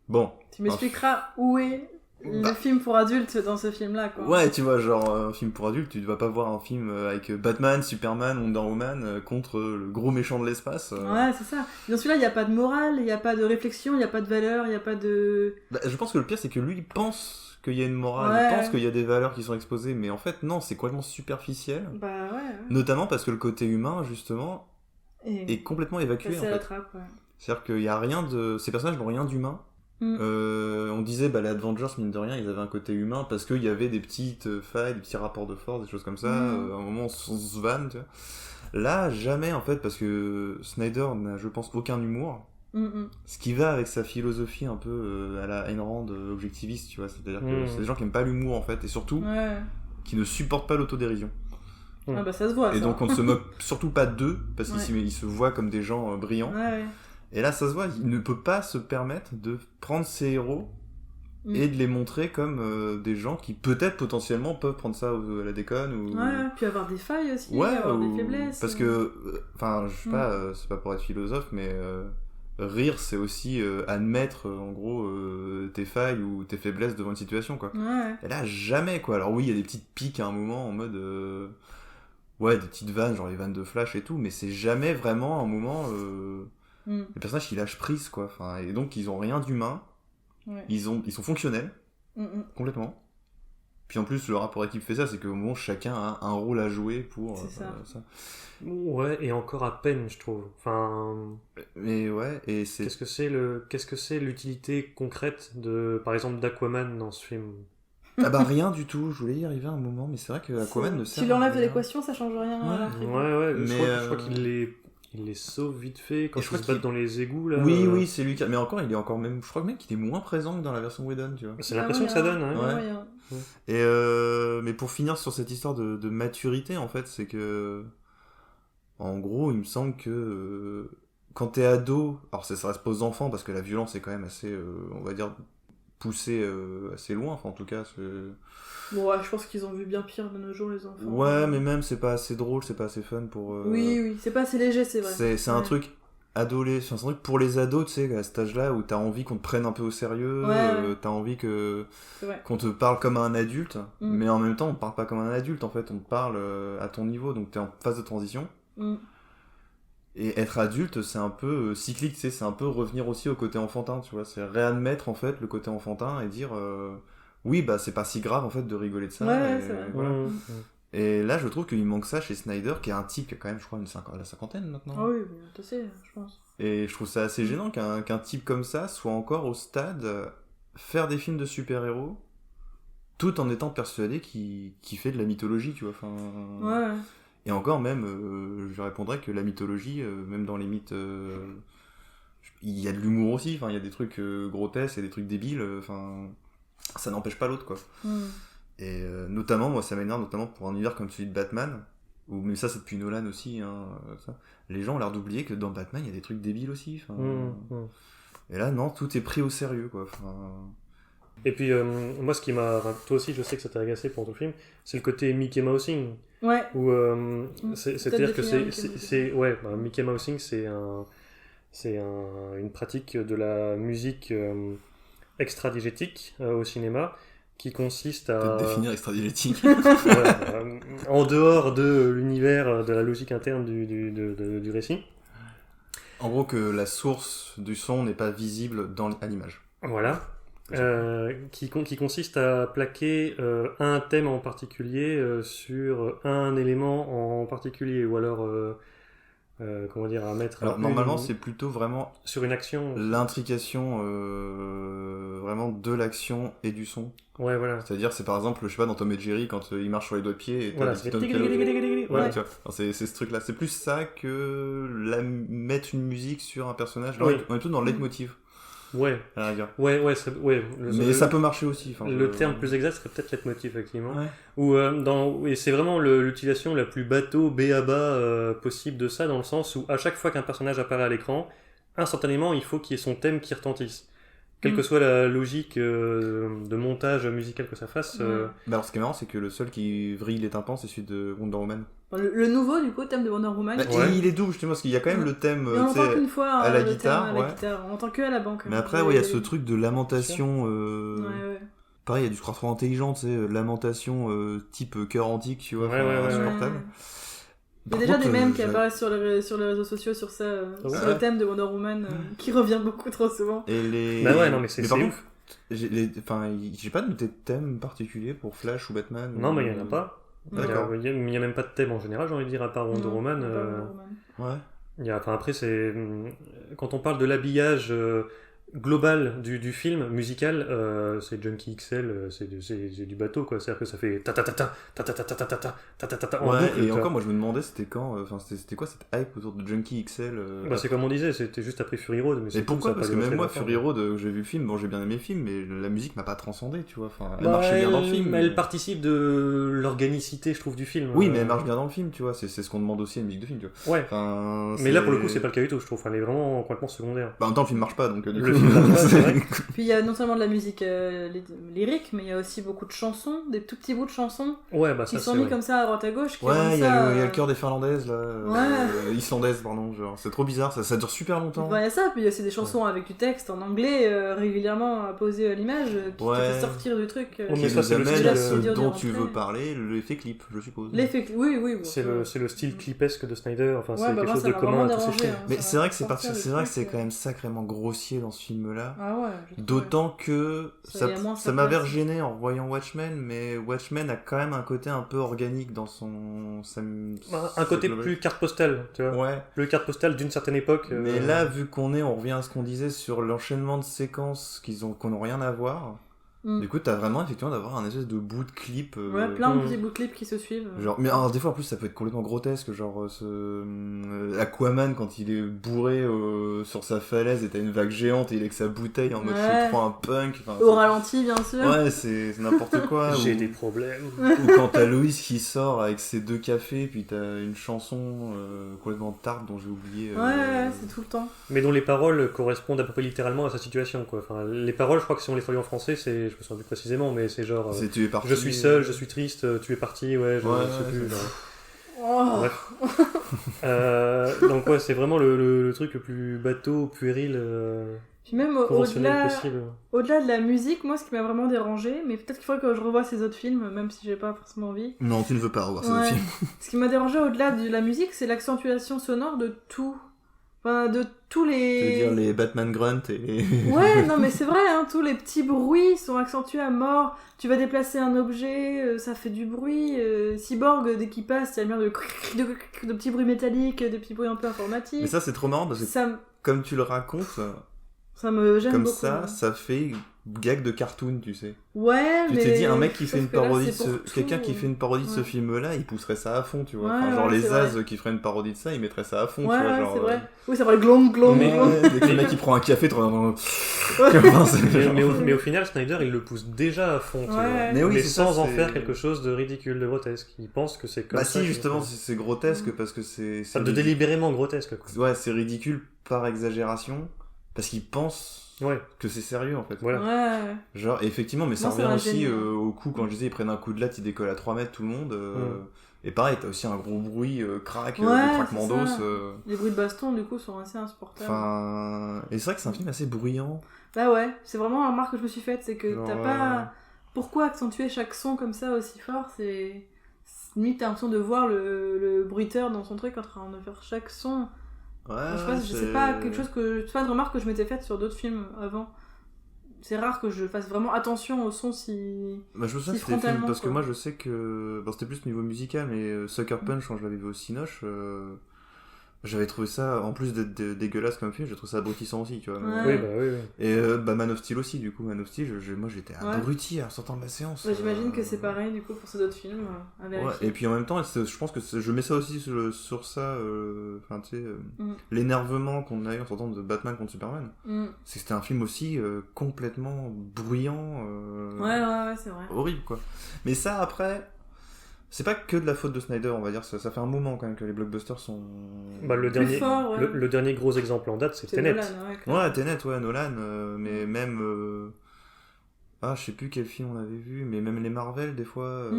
S7: Bon.
S6: Tu m'expliqueras où est
S7: Bah.
S6: le film pour adultes dans ce film-là, quoi.
S7: Ouais, tu vois, genre un film pour adultes, tu vas pas voir un film avec Batman, Superman, Wonder Woman contre le gros méchant de l'espace.
S6: Ouais, c'est ça. Dans celui-là, il n'y a pas de morale, il n'y a pas de réflexion, il n'y a pas de valeur, il n'y a pas de...
S7: Bah, je pense que le pire, c'est que lui, il pense qu'il y a une morale,
S6: Ouais.
S7: il pense qu'il y a des valeurs qui sont exposées, mais en fait, non, c'est complètement superficiel.
S6: Bah ouais.
S7: Notamment parce que le côté humain, justement,
S6: Et
S7: est complètement évacué, en
S6: passer à la
S7: fait.
S6: trappe, ouais.
S7: C'est-à-dire qu'il y a rien de... Ces personnages n'ont rien d'humain.
S6: Mm.
S7: On disait, bah, les Avengers, mine de rien, ils avaient un côté humain parce qu'il y avait des petites failles, des petits rapports de force, des choses comme ça.
S6: Mm.
S7: À un moment, on se vanne, tu vois. Là, jamais, en fait, parce que Snyder n'a, je pense, aucun humour.
S6: Mm,
S7: Ce qui va avec sa philosophie un peu à la Ayn Rand objectiviste, tu vois. C'est-à-dire que
S8: Mm.
S7: c'est des gens qui aiment pas l'humour, en fait, et surtout,
S6: mm. Ouais.
S7: qui ne supportent pas l'autodérision.
S6: Ah bah ça se voit,
S7: Et
S6: ça.
S7: donc, on ne se moque surtout pas d'eux, parce
S6: Ouais.
S7: qu'ils se voient comme des gens brillants.
S6: Ouais, ouais.
S7: Et là, ça se voit, il ne peut pas se permettre de prendre ses héros
S6: Mm.
S7: et de les montrer comme des gens qui peut-être potentiellement peuvent prendre ça à la déconne ou
S6: Ouais, puis avoir des failles aussi,
S7: Ouais,
S6: avoir
S7: ou-
S6: des faiblesses.
S7: parce que enfin je sais
S6: Mm.
S7: pas, c'est pas pour être philosophe, mais rire c'est aussi admettre en gros tes failles ou tes faiblesses devant une situation quoi.
S6: Ouais.
S7: Et là jamais quoi. Alors oui il y a des petites piques à un moment en mode ouais des petites vannes genre les vannes de Flash et tout, mais c'est jamais vraiment un moment
S6: Mm.
S7: les personnages qui lâchent prise quoi. Enfin, et donc ils ont rien d'humain.
S6: Ouais.
S7: Ils sont fonctionnels,
S6: Mm, mm.
S7: complètement. Puis en plus, le rapport équipe fait ça, c'est qu'au moment, chacun a un rôle à jouer pour
S6: C'est ça.
S7: ça.
S8: Ouais, et encore à peine, je trouve. Enfin,
S7: Mais ouais, et c'est...
S8: qu'est-ce que c'est l'utilité concrète de, par exemple, d'Aquaman dans ce film?
S7: Ah bah rien du tout, je voulais y arriver un moment, mais c'est vrai que Aquaman ne sert
S6: Tu l'enlèves
S7: à
S6: de
S7: rien.
S6: l'équation, ça change rien à
S7: Ouais.
S6: l'intrigue.
S8: Ouais,
S7: Mais,
S8: je crois qu'il est il les sauve vite fait quand
S9: Et je
S8: ils
S9: crois
S8: se battent
S9: qu'il-
S8: dans les égouts là.
S9: Oui, c'est lui qui... Mais encore, il est encore même... Je crois même qu'il est moins présent que dans la version Whedon, tu vois.
S8: C'est l'impression que ça donne, hein.
S9: Ouais.
S6: moyen.
S9: Et mais pour finir sur cette histoire de maturité, en fait, c'est que... En gros, il me semble que... quand t'es ado... Alors ça reste pas aux enfants, parce que la violence est quand même assez, on va dire, poussée assez loin. Enfin, en tout cas...
S6: Bon, ouais, je pense qu'ils ont vu bien pire de nos jours, les enfants.
S9: Ouais, mais même, c'est pas assez drôle, c'est pas assez fun pour...
S6: Oui, c'est pas assez léger, c'est vrai.
S9: C'est un truc adolescent, c'est un truc pour les ados, tu sais, à cet âge-là, où t'as envie qu'on te prenne un peu au sérieux,
S6: Ouais.
S9: t'as envie
S6: C'est vrai.
S9: qu'on te parle comme un adulte,
S6: Mm.
S9: mais en même temps, on te parle pas comme un adulte, en fait, on te parle à ton niveau, donc t'es en phase de transition.
S6: Mm.
S9: Et être adulte, c'est un peu cyclique, tu sais, c'est un peu revenir aussi au côté enfantin, tu vois, c'est réadmettre, en fait, le côté enfantin et dire... oui, bah c'est pas si grave en fait de rigoler de ça.
S6: Ouais,
S9: et,
S6: c'est vrai.
S9: voilà.
S8: Mmh.
S9: Et là, je trouve qu'il manque ça chez Snyder, qui est un type qui a quand même, je crois, la cinquantaine maintenant.
S6: Ah oui, tu sais, je pense.
S9: Et je trouve ça assez gênant qu'un type comme ça soit encore au stade faire des films de super-héros, tout en étant persuadé qu'il fait de la mythologie, tu vois. Enfin,
S6: Ouais.
S9: et encore même, je répondrais que la mythologie, même dans les mythes, il y a de l'humour aussi. Enfin, il y a des trucs grotesques, il y a des trucs débiles. Enfin, ça n'empêche pas l'autre, quoi.
S6: Mm.
S9: Et notamment, moi, ça m'énerve notamment pour un univers comme celui de Batman, mais ça, c'est depuis Nolan aussi. Hein, ça. Les gens ont l'air d'oublier que dans Batman, il y a des trucs débiles aussi. Enfin, et là, non, tout est pris au sérieux, quoi. Enfin...
S8: Et puis, moi, ce qui m'a... Toi aussi, je sais que ça t'a agacé pour ton film, c'est le côté Mickey Mousing.
S6: Ouais.
S8: Où, c'est-à-dire que
S6: définir
S8: c'est... Ouais, bah, Mickey Mousing, c'est une pratique de la musique extradigétique au cinéma, qui consiste à...
S9: Peut-être définir extradigétique.
S8: En dehors de l'univers, de la logique interne du récit.
S9: En gros, que la source du son n'est pas visible à l'image.
S8: Voilà. Qui consiste à plaquer un thème en particulier sur un élément en particulier, ou alors comment dire, à mettre...
S9: Alors normalement c'est plutôt vraiment
S8: sur une action,
S9: l'intrication vraiment de l'action et du son.
S8: Ouais, voilà.
S9: C'est-à-dire, c'est par exemple, je sais pas, dans Tom et Jerry, quand il marche sur les doigts de pied et t'as
S8: Voilà,
S9: des
S8: c'est
S9: petits
S8: ouais.
S9: tu vois. Alors, c'est ce truc-là. C'est plus ça que mettre une musique sur un personnage.
S8: Oui.
S9: On est tout dans le leitmotiv.
S8: Ouais.
S9: À la rigueur.
S8: Ouais.
S9: Mais ça peut marcher aussi. Enfin,
S8: le terme plus exact serait peut-être leitmotiv, effectivement.
S9: Ouais.
S8: Et c'est vraiment l'utilisation la plus bateau, b.a.-ba possible de ça, dans le sens où à chaque fois qu'un personnage apparaît à l'écran, instantanément, il faut qu'il y ait son thème qui retentisse. Quelle que soit la logique de montage musical que ça fasse.
S9: Bah alors, ce qui est marrant, c'est que le seul qui vrille les tympans, c'est celui de Wonder Woman.
S6: Le nouveau, du coup, thème de Wonder Woman.
S9: Bah, il est double, justement, parce qu'il y a quand même le thème
S6: Et on entend qu'une fois
S9: à la
S6: le
S9: guitare.
S6: thème à la guitare. On entend que à la banque.
S9: Mais après, il y a ce truc de lamentation.
S6: Ouais.
S9: Pareil, il y a du score trop intelligent, tu sais, lamentation type cœur antique, tu vois,
S8: Ouais.
S9: insupportable.
S6: Il y a déjà des mèmes qui apparaissent sur les réseaux sociaux sur ça, sur le thème de Wonder Woman, qui revient beaucoup trop souvent.
S9: Et les...
S8: Bah ouais, non, mais c'est
S9: par
S8: ouf.
S9: contre, j'ai pas noté de thème particulier pour Flash ou Batman.
S8: Non, mais il y en a pas.
S9: D'accord.
S8: Il y a même pas de thème en général, j'ai envie de dire, à part Wonder Woman.
S9: Ouais.
S8: Après, c'est... Quand on parle de l'habillage global du film musical, c'est Junkie XL, c'est du bateau, quoi. C'est-à-dire que ça fait ta en
S9: Ouais,
S8: boucle,
S9: et encore, moi je me demandais c'était quand, c'était quoi cette hype autour de Junkie XL
S8: Bah, c'est comme on disait, c'était juste après Fury Road. Mais
S9: et pourquoi?
S8: tout,
S9: Parce que
S8: pas
S9: même moi,
S8: longtemps.
S9: Fury Road, j'ai vu le film, bon j'ai bien aimé le film, mais la musique m'a pas transcendé, tu vois. Enfin, elle
S8: Bah,
S9: marchait bien dans le film.
S8: Elle participe de l'organicité, je trouve, du film.
S9: Oui, mais elle marche bien dans le film, tu vois. C'est ce qu'on demande aussi à une musique de film, tu vois.
S8: Ouais.
S9: Enfin,
S8: mais là, pour le coup, c'est pas le cas du tout, je trouve. Enfin, elle est vraiment complètement secondaire.
S9: Bah, en même temps, le film marche pas, donc du
S8: Le
S9: coup.
S8: film marche pas, c'est vrai.
S6: Puis il y a non seulement de la musique lyrique, mais il y a aussi beaucoup de chansons, des tout petits bouts de chansons
S8: Ouais, bah
S6: qui
S8: ça,
S6: sont
S8: c'est
S6: mis
S8: vrai.
S6: comme ça à droite à gauche. Qui
S9: Ouais,
S6: rendent
S9: il y
S6: ça,
S9: a le cœur des Finlandaises, là.
S6: Ouais.
S9: Islandaises, pardon. Genre, c'est trop bizarre, ça dure super longtemps.
S6: Il y a ça, puis il y a aussi des chansons avec du texte en anglais régulièrement posé à l'image qui te fait sortir du truc.
S8: Oh,
S9: Qui
S8: mais ça,
S9: nous
S8: c'est le
S9: amène
S8: style,
S9: à ce
S6: studio
S9: dont
S6: de
S9: tu
S6: rentrer.
S9: veux parler, l'effet clip, je suppose.
S6: L'effet, oui. Bon,
S8: C'est le style clipesque de Snyder, enfin,
S6: Ouais,
S8: c'est
S6: bah,
S8: quelque
S6: moi,
S8: chose
S6: ça
S8: de
S6: m'a
S8: commun à
S6: vraiment
S8: tous ces
S6: dérangé,
S8: films.
S6: hein.
S9: Mais
S6: ça
S9: c'est
S6: va
S9: vrai que
S6: sortir le
S9: c'est vrai que
S6: truc,
S9: c'est quand même sacrément grossier dans ce film-là.
S6: Ah ouais, j'ai trouvé.
S9: D'autant que
S6: Ça y a moins
S9: ça
S6: sa
S9: m'avait
S6: place.
S9: gêné en voyant Watchmen, mais Watchmen a quand même un côté un peu organique dans son...
S8: Un côté plus carte postale, tu vois.
S9: Ouais.
S8: Le carte postale d'une certaine époque.
S9: Mais là, vu on revient à ce qu'on disait sur l'enchaînement de séquences qu'on n'ont rien à voir. Du coup, t'as vraiment effectivement d'avoir un espèce de bout de clip.
S6: Ouais, plein de petits bouts de clips qui se suivent.
S9: Genre, mais alors, des fois en plus ça peut être complètement grotesque, genre Aquaman quand il est bourré sur sa falaise et t'as une vague géante et il est avec sa bouteille en mode je suis trop un punk. Enfin,
S6: au ralenti, bien sûr.
S9: Ouais, c'est n'importe quoi.
S8: J'ai
S9: ou...
S8: des problèmes.
S9: Ou quand t'as Loïs qui sort avec ses 2 cafés, puis t'as une chanson complètement tarte dont j'ai oublié.
S6: Ouais, c'est tout le temps.
S8: Mais dont les paroles correspondent à peu près littéralement à sa situation, quoi. Enfin, les paroles, je crois que si on les traduit en français, c'est, je me souviens plus précisément, mais c'est genre.
S9: C'est tu es parti.
S8: Je suis seul, je suis triste, tu es parti, ouais, je sais plus. Genre.
S6: Oh.
S8: Bref. Donc ouais, c'est vraiment le truc le plus bateau, puéril,
S6: Puis même
S8: conventionnel possible.
S6: Au-delà de la musique, moi, ce qui m'a vraiment dérangé, mais peut-être qu'il faudrait que je revoie ces autres films, même si j'ai pas forcément envie.
S9: Non, tu ne veux pas revoir ces autres films.
S6: Ce qui m'a dérangé au-delà de la musique, c'est l'accentuation sonore de tout. Enfin, de tous les...
S9: Tu veux dire les Batman Grunt et les...
S6: Ouais, non mais c'est vrai, hein, tous les petits bruits sont accentués à mort. Tu vas déplacer un objet, ça fait du bruit. Cyborg, dès qu'il passe, il y a le de petits bruits métalliques, des petits bruits un peu informatiques.
S9: Mais ça c'est trop marrant parce que comme tu le racontes,
S6: ça me gêne
S9: comme
S6: beaucoup.
S9: ça, ça fait gag de cartoon, tu sais.
S6: Ouais,
S9: tu
S6: mais...
S9: Tu te dis, un mec qui fait une parodie quelqu'un qui
S6: tout.
S9: fait une parodie de ce film-là, il pousserait ça à fond, tu vois.
S6: Ouais,
S9: enfin, genre
S6: ouais,
S9: les
S6: c'est
S9: As
S6: vrai.
S9: qui feraient une parodie de ça, ils mettraient ça à fond,
S6: Ouais,
S9: tu vois.
S6: ouais,
S9: Genre,
S6: c'est vrai. Oui, c'est vrai, glom.
S9: Mais dès que le mec il prend un café,
S8: mais au final, Snyder il le pousse déjà à fond, tu vois.
S9: Mais, oui,
S8: sans en faire quelque chose de ridicule, de grotesque. Il pense que c'est comme ça.
S9: Bah si, justement, c'est grotesque parce que c'est
S8: de délibérément grotesque, quoi.
S9: Ouais, c'est ridicule par exagération parce qu'il pense que c'est sérieux en fait.
S8: Voilà.
S6: Ouais.
S9: Genre, effectivement, mais ça
S6: Moi,
S9: revient
S6: ça
S9: aussi
S6: gêne.
S9: au coup quand je disais ils prennent un coup de latte, ils décollent à 3 mètres tout le monde. Et pareil, t'as aussi un gros bruit crack, des craquements d'os.
S6: Les bruits de baston du coup sont assez insupportables.
S9: Enfin... Et c'est vrai que c'est un film assez bruyant.
S6: Bah ouais, c'est vraiment la remarque que je me suis faite, c'est que
S9: Genre,
S6: t'as pas... Pourquoi accentuer chaque son comme ça aussi fort, c'est... Limite t'as l'impression de voir le bruiteur dans son truc en train de faire chaque son.
S9: Ouais,
S6: je sais pas, quelque chose que... C'est pas une remarque que je m'étais faite sur d'autres films avant. C'est rare que je fasse vraiment attention au son si...
S9: Bah je me souviens que c'était des films, parce que moi je sais que... Bon, c'était plus niveau musical, mais Sucker Punch, quand je l'avais vu au Cinoche, j'avais trouvé ça, en plus d'être dégueulasse comme film, j'ai trouvé ça abrutissant aussi, tu vois.
S6: Ouais.
S8: Oui.
S9: Et Man of Steel aussi, du coup, Man of Steel, moi j'étais abruti en sortant de la séance.
S6: J'imagine que c'est pareil du coup pour ces autres films, à vérifier.
S9: Et puis en même temps, je pense que je mets ça aussi sur ça, enfin tu sais, l'énervement qu'on a eu en sortant de Batman contre Superman, c'est que c'était un film aussi complètement bruyant.
S6: Ouais, c'est vrai.
S9: Horrible quoi. Mais ça après... C'est pas que de la faute de Snyder, on va dire, ça fait un moment quand même que les blockbusters sont...
S8: Bah, le dernier gros exemple en date, c'est Tenet.
S9: Nolan, mais même... je sais plus quel film on avait vu, mais même les Marvel, des fois...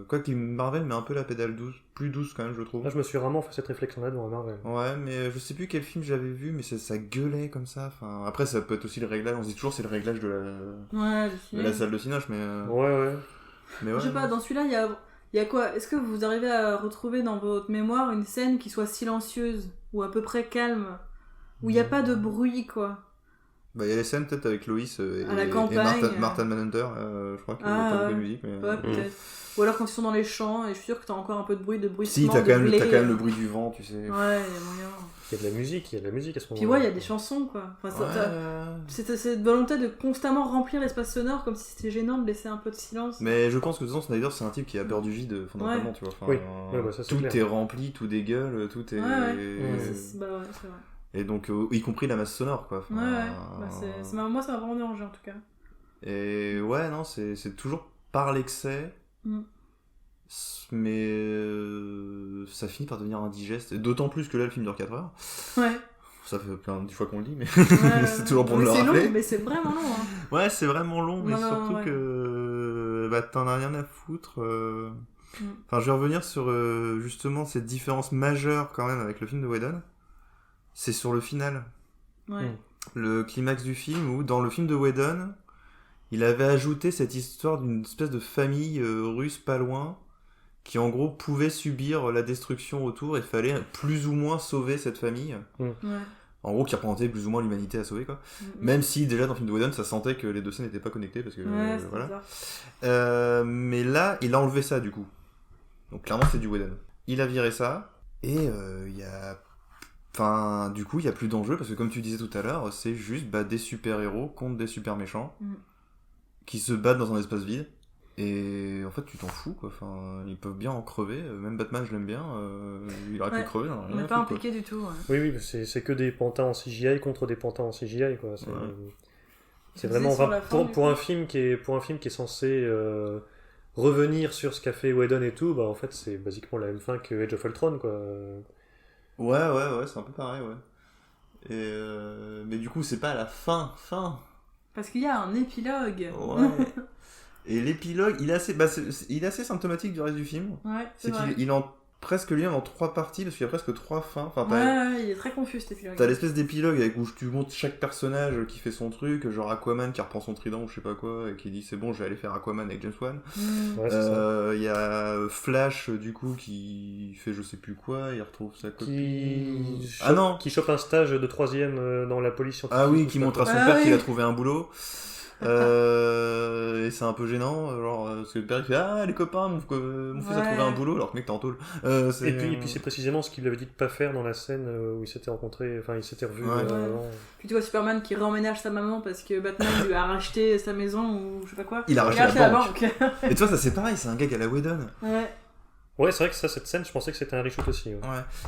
S9: Quoi que Marvel met un peu la pédale plus douce quand même, je trouve.
S8: Là, je me suis vraiment fait cette réflexion-là devant Marvel.
S9: Ouais, mais je sais plus quel film j'avais vu, mais ça gueulait comme ça. Enfin, après, ça peut être aussi le réglage, on se dit toujours c'est le réglage de la salle de Cinoche, mais...
S8: Ouais.
S9: Mais ouais.
S6: Je sais pas, dans celui-là, il y a quoi? Est-ce que vous arrivez à retrouver dans votre mémoire une scène qui soit silencieuse ou à peu près calme, où il n'y a pas de bruit, quoi?
S9: Bah, il y a les scènes peut-être avec Loïs et Martin Manhunter, je crois qu'il n'y a pas beaucoup de musique. Mais...
S6: Ouais, peut-être. Ou alors quand ils sont dans les champs, et je suis sûr que t'as encore un peu de bruit, de bruit.
S9: Si, t'as quand même le bruit du vent, tu sais.
S6: Ouais, il y a moyen.
S8: Il y a de la musique à ce moment-là.
S6: Puis ouais, il y a des chansons, quoi. Enfin, c'est cette volonté de constamment remplir l'espace sonore, comme si c'était gênant de laisser un peu de silence.
S9: Mais je pense que de toute façon, Snyder, c'est un type qui a peur du vide, fondamentalement, tu vois. Enfin,
S8: ça,
S9: tout
S8: clair.
S9: Est rempli, tout dégueule, tout est...
S6: c'est vrai.
S9: Et donc, y compris la masse sonore, quoi.
S6: Enfin, moi, ça m'a vraiment dérangé, en tout cas.
S9: Et ouais, non, c'est toujours par l'excès, mais ça finit par devenir indigeste. D'autant plus que là, le film dure 4 heures. Ouais. Ça fait plein de fois qu'on le dit, mais c'est toujours pour le rappeler.
S6: C'est long, mais c'est vraiment long. Hein.
S9: Ouais, c'est vraiment long, mais surtout que t'en as rien à foutre. Enfin, je vais revenir sur justement cette différence majeure quand même avec le film de Whedon. C'est sur le final.
S6: Ouais.
S9: Le climax du film où, dans le film de Whedon, il avait ajouté cette histoire d'une espèce de famille russe pas loin qui en gros pouvait subir la destruction autour et fallait plus ou moins sauver cette famille.
S6: Ouais.
S9: En gros, qui représentait plus ou moins l'humanité à sauver, quoi. Même si déjà dans le film de Whedon, ça sentait que les deux scènes n'étaient pas connectées parce que voilà. Mais là, il a enlevé ça du coup. Donc clairement, c'est du Whedon. Il a viré ça et il y a... Enfin, du coup, il n'y a plus d'enjeu, parce que comme tu disais tout à l'heure, c'est juste des super-héros contre des super-méchants, qui se battent dans un espace vide. Et en fait, tu t'en fous, quoi. Enfin, ils peuvent bien en crever. Même Batman, je l'aime bien. Il aurait pu crever.
S6: On n'est pas impliqué du tout.
S8: Oui, c'est que des pantins en CGI contre des pantins en CGI, quoi. C'est vraiment pour un film qui est censé revenir sur ce qu'a fait Whedon et tout. Bah en fait, c'est basiquement la même fin que Age of Ultron, quoi.
S9: Ouais, c'est un peu pareil, ouais. Mais du coup, c'est pas la fin.
S6: Parce qu'il y a un épilogue.
S9: Ouais. Et l'épilogue, il est assez symptomatique du reste du film.
S6: Ouais,
S9: c'est
S6: vrai.
S9: qu'il est presque lié en 3 parties, parce qu'il y a presque 3 fins. Enfin,
S6: ouais, il est très confus cet épilogue.
S9: T'as l'espèce d'épilogue où tu montres chaque personnage qui fait son truc, genre Aquaman qui reprend son trident ou je sais pas quoi, et qui dit c'est bon, je vais aller faire Aquaman avec James Wan.
S8: Ouais, c'est ça.
S9: Il y a Flash, du coup, qui fait je sais plus quoi, il retrouve sa copine. Qui
S8: chope un stage de 3ème dans la police scientifique.
S9: Ah oui, qui montre à son père qu'il a trouvé un boulot. Et c'est un peu gênant, genre, parce que le père il fait les copains, mon fils a trouvé un boulot, alors que le mec t'es en tôle.
S8: Et puis c'est précisément ce qu'il lui avait dit de pas faire dans la scène où ils s'étaient rencontrés, enfin ils s'étaient revus avant.
S6: Puis tu vois Superman qui réemménage sa maman parce que Batman lui a racheté sa maison ou je sais pas quoi.
S9: Il a racheté la banque. Et toi, ça c'est pareil, c'est un gag à la Whedon.
S6: Ouais,
S8: c'est vrai que ça, cette scène, je pensais que c'était un reshoot aussi.
S9: Ouais.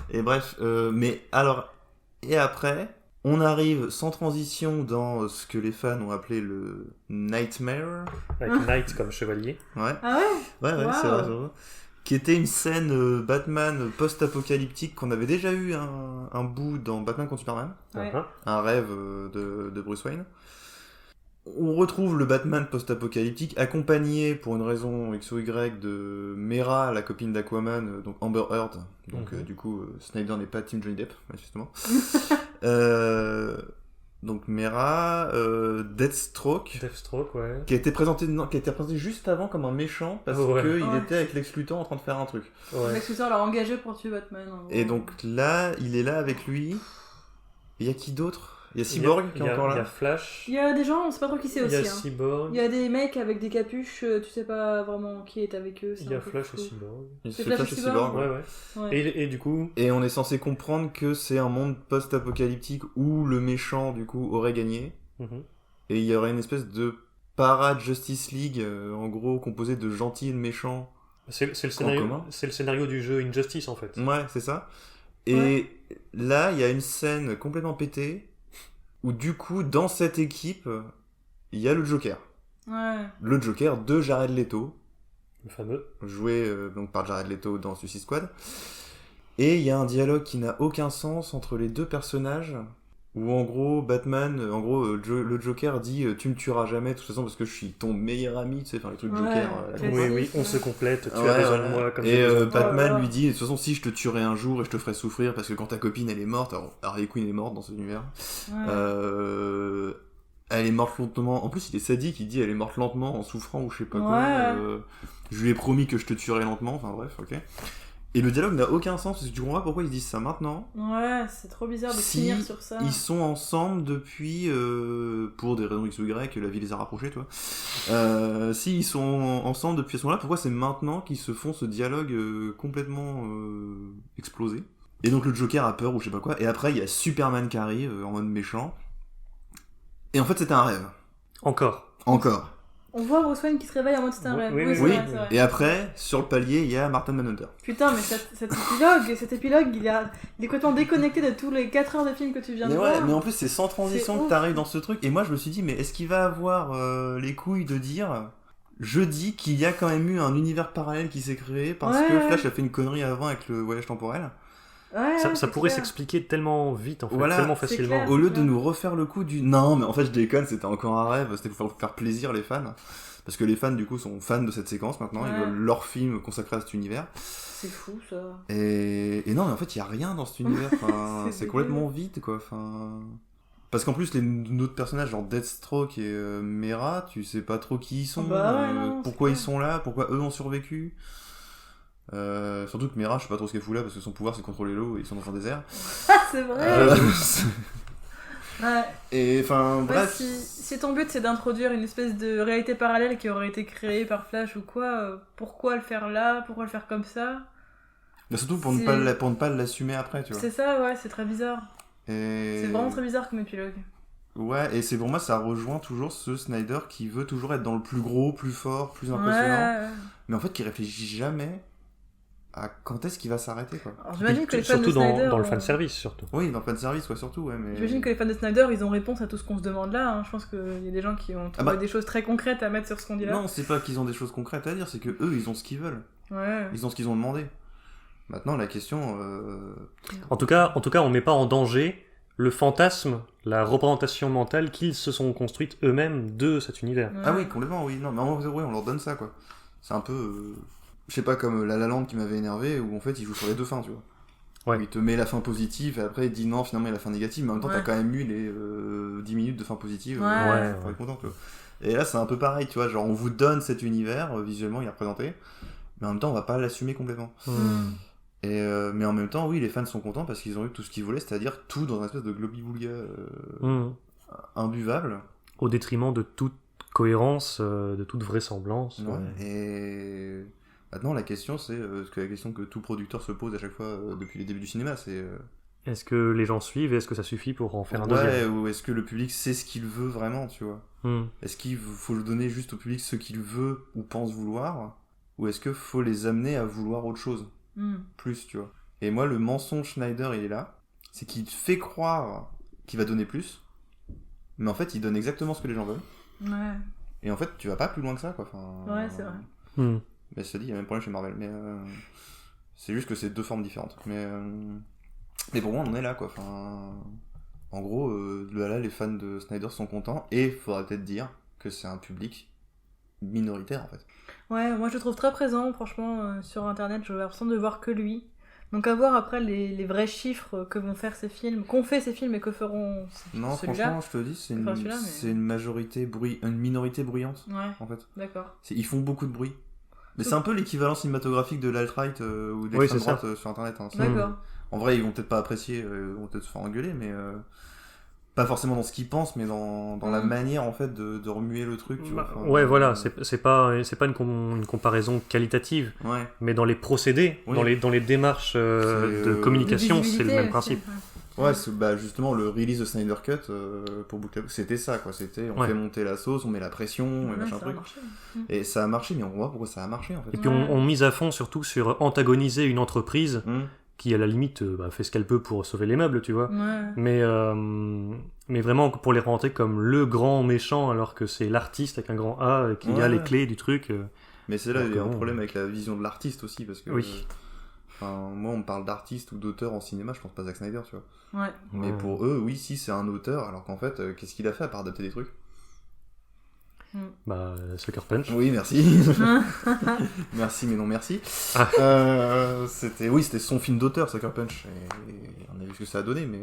S9: Et bref, mais alors, et après, on arrive sans transition dans ce que les fans ont appelé le Nightmare.
S8: Avec Knight comme chevalier.
S9: Ouais.
S6: Ah ouais?
S9: Ouais, c'est vrai. Qui était une scène Batman post-apocalyptique qu'on avait déjà eu un bout dans Batman contre Superman.
S6: Ouais.
S9: Un rêve de Bruce Wayne. On retrouve le Batman post-apocalyptique accompagné pour une raison X ou Y de Mera, la copine d'Aquaman, donc Amber Heard. Donc du coup, Snyder n'est pas Team Johnny Depp, justement. Donc Mera, Deathstroke,
S8: ouais.
S9: qui a été présenté juste avant comme un méchant parce qu'il était avec Lex Luthor en train de faire un truc.
S6: Ouais. Lex Luthor l'a engagé pour tuer Batman.
S9: Et donc là, il est là avec lui. Il y a qui d'autre? Il y a Cyborg qui est encore là.
S8: Il y a Flash.
S6: Il y a des gens, on sait pas trop qui c'est aussi.
S8: Il y a Cyborg.
S6: Il y a des mecs avec des capuches, tu sais pas vraiment qui est avec eux.
S8: Il y a Flash et Cyborg.
S6: C'est Flash et Cyborg.
S8: Ouais. Et du coup.
S9: Et on est censé comprendre que c'est un monde post-apocalyptique où le méchant, du coup, aurait gagné. Et il y aurait une espèce de Para-Justice League, en gros, composé de gentils et de méchants.
S8: C'est le scénario du jeu Injustice, en fait.
S9: Ouais, c'est ça. Et là, il y a une scène complètement pétée où du coup, dans cette équipe, il y a le Joker.
S6: Ouais.
S9: Le Joker de Jared Leto.
S8: Le fameux.
S9: Joué donc par Jared Leto dans Suicide Squad. Et il y a un dialogue qui n'a aucun sens entre les deux personnages, où en gros, le Joker dit « Tu me tueras jamais, de toute façon, parce que je suis ton meilleur ami », tu sais, enfin, le truc Joker.
S8: Oui, on se complète, tu as besoin de moi. Comme
S9: et Batman lui dit « De toute façon, si je te tuerai un jour et je te ferai souffrir, parce que quand ta copine, elle est morte, alors Harley Quinn est morte dans cet univers, elle est morte lentement, en plus il est sadique, il dit « Elle est morte lentement, en souffrant, ou je sais pas quoi, je lui ai promis que je te tuerai lentement », enfin bref, ok. Et le dialogue n'a aucun sens, parce que tu comprends pas pourquoi ils disent ça maintenant.
S6: Ouais, c'est trop bizarre de finir sur ça.
S9: Ils sont ensemble depuis, pour des raisons X ou Y, que la vie les a rapprochés, toi. Si ils sont ensemble depuis ce moment-là, pourquoi c'est maintenant qu'ils se font ce dialogue complètement explosé? Et donc le Joker a peur ou je sais pas quoi, et après il y a Superman qui arrive en mode méchant. Et en fait c'était un rêve. Encore.
S6: On voit Bruce Wayne qui se réveille en mode c'est un rêve.
S9: Oui.
S6: Vrai.
S9: Et après, sur le palier, il y a Martin Manhunter.
S6: Putain, mais cet épilogue, il est complètement déconnecté de tous les 4 heures de film que tu viens de voir.
S9: Mais en plus, c'est sans transition que t'arrives dans ce truc. Et moi, je me suis dit, mais est-ce qu'il va avoir les couilles de dire... Je dis qu'il y a quand même eu un univers parallèle qui s'est créé parce que Flash a fait une connerie avant avec le voyage temporel.
S8: Ça pourrait s'expliquer tellement vite, en fait, tellement facilement.
S9: Au lieu de nous refaire le coup du non, mais en fait je déconne, c'était encore un rêve, c'était pour faire plaisir les fans. Parce que les fans du coup sont fans de cette séquence maintenant, ils veulent leur film consacré à cet univers.
S6: C'est fou ça.
S9: Et non, mais en fait il y a rien dans cet univers, c'est complètement vide quoi. Parce qu'en plus, les autres personnages, genre Deathstroke et Mera, tu sais pas trop qui ils sont, pourquoi ils sont là, pourquoi eux ont survécu. Surtout que Mera, je sais pas trop ce qu'elle fout là parce que son pouvoir c'est contrôler l'eau et ils sont dans un désert.
S6: C'est vrai.
S9: Et enfin bref.
S6: Si ton but c'est d'introduire une espèce de réalité parallèle qui aurait été créée par Flash ou quoi, pourquoi le faire là, pourquoi le faire comme ça?
S9: Mais surtout pour ne pas l'assumer après, tu vois.
S6: C'est ça, ouais, c'est très bizarre.
S9: Et...
S6: C'est vraiment très bizarre comme épilogue.
S9: Ouais, et c'est pour moi, ça rejoint toujours ce Snyder qui veut toujours être dans le plus gros, plus fort, plus impressionnant.
S6: Ouais.
S9: Mais en fait, qui réfléchit jamais à quand est-ce qu'il va s'arrêter, quoi.
S6: Alors j'imagine que les fans de
S8: Surtout
S6: Snyder...
S8: dans le fanservice, surtout.
S9: Oui, dans le fanservice, quoi, surtout, ouais, mais...
S6: J'imagine que les fans de Snyder, ils ont réponse à tout ce qu'on se demande là. Hein. Je pense qu'il y a des gens qui ont trouvé des choses très concrètes à mettre sur ce qu'on dit là.
S9: Non, c'est pas qu'ils ont des choses concrètes à dire, c'est que eux, ils ont ce qu'ils veulent.
S6: Ouais.
S9: Ils ont ce qu'ils ont demandé. Maintenant, la question...
S8: En tout cas, on met pas en danger le fantasme, la représentation mentale qu'ils se sont construites eux-mêmes de cet univers.
S9: Ah oui, complètement, oui. Non, mais en vrai, on leur donne ça, quoi. C'est un peu... Je sais pas, comme La La Land qui m'avait énervé, où en fait, il joue sur les deux fins, tu vois.
S8: Ouais.
S9: Où il te met la fin positive, et après, il dit non, finalement, il y a la fin négative, mais en même temps, t'as quand même eu les 10 minutes de fin positive. Faut être content, tu vois. Et là, c'est un peu pareil, tu vois. Genre, on vous donne cet univers, visuellement, il est représenté, mais en même temps, on va pas l'assumer complètement. Mais en même temps, oui, les fans sont contents parce qu'ils ont eu tout ce qu'ils voulaient, c'est-à-dire tout dans une espèce de globi-boulga imbuvable.
S8: Au détriment de toute cohérence, de toute vraisemblance.
S9: Ouais. Et maintenant, la question, c'est la question que tout producteur se pose à chaque fois depuis les débuts du cinéma, c'est...
S8: Est-ce que les gens suivent et est-ce que ça suffit pour en faire un deuxième ?
S9: Ou est-ce que le public sait ce qu'il veut vraiment, tu vois ? Est-ce qu'il faut le donner juste au public ce qu'il veut ou pense vouloir ? Ou est-ce qu'il faut les amener à vouloir autre chose ? Plus, tu vois. Et moi, le mensonge Schneider, il est là. C'est qu'il fait croire qu'il va donner plus, mais en fait, il donne exactement ce que les gens veulent. Ouais. Et en fait, tu vas pas plus loin que ça, quoi. Enfin,
S6: ouais, c'est vrai.
S9: Mais ça dit, il y a même problème chez Marvel. Mais c'est juste que c'est deux formes différentes. Mais pour moi, on en est là, quoi. Enfin, en gros, là, les fans de Snyder sont contents, et il faudra peut-être dire que c'est un public minoritaire, en fait.
S6: Ouais, moi je le trouve très présent, franchement, sur internet, j'ai l'impression de voir que lui. Donc à voir après les vrais chiffres que vont faire ces films, qu'ont fait ces films et que feront
S9: non,
S6: celui-là.
S9: Franchement, je te dis, c'est une minorité bruyante, en fait.
S6: D'accord.
S9: Ils font beaucoup de bruit. Mais c'est un peu l'équivalent cinématographique de l'alt-right ou de l'extrême droite sur internet. Hein.
S6: D'accord.
S9: En vrai, ils vont peut-être pas apprécier, ils vont peut-être se faire engueuler, mais... Pas forcément dans ce qu'ils pensent, mais dans la manière en fait de remuer le truc. Tu vois. Enfin,
S8: ouais, voilà, c'est pas une comparaison qualitative, mais dans les procédés, dans les démarches de communication, c'est le même principe.
S9: Ouais, c'est justement le release de Snyder Cut pour Book Club, c'était ça, quoi. C'était on fait monter la sauce, on met la pression, et machin truc. Et ça a marché, mais on voit pourquoi ça a marché en fait.
S8: Et puis on mise à fond surtout sur antagoniser une entreprise. Qui à la limite fait ce qu'elle peut pour sauver les meubles, tu vois. Mais vraiment pour les rentrer comme le grand méchant, alors que c'est l'artiste avec un grand A qui a les clés du truc.
S9: Mais c'est là il y a un problème avec la vision de l'artiste aussi, parce que moi on me parle d'artiste ou d'auteur en cinéma, je pense pas à Zack Snyder, tu vois. Mais pour eux, oui, si c'est un auteur, alors qu'en fait, qu'est-ce qu'il a fait à part adapter des trucs ?
S8: Sucker Punch.
S9: Oui, merci. Merci, mais non merci. C'était son film d'auteur, Sucker Punch. Et on a vu ce que ça a donné, mais...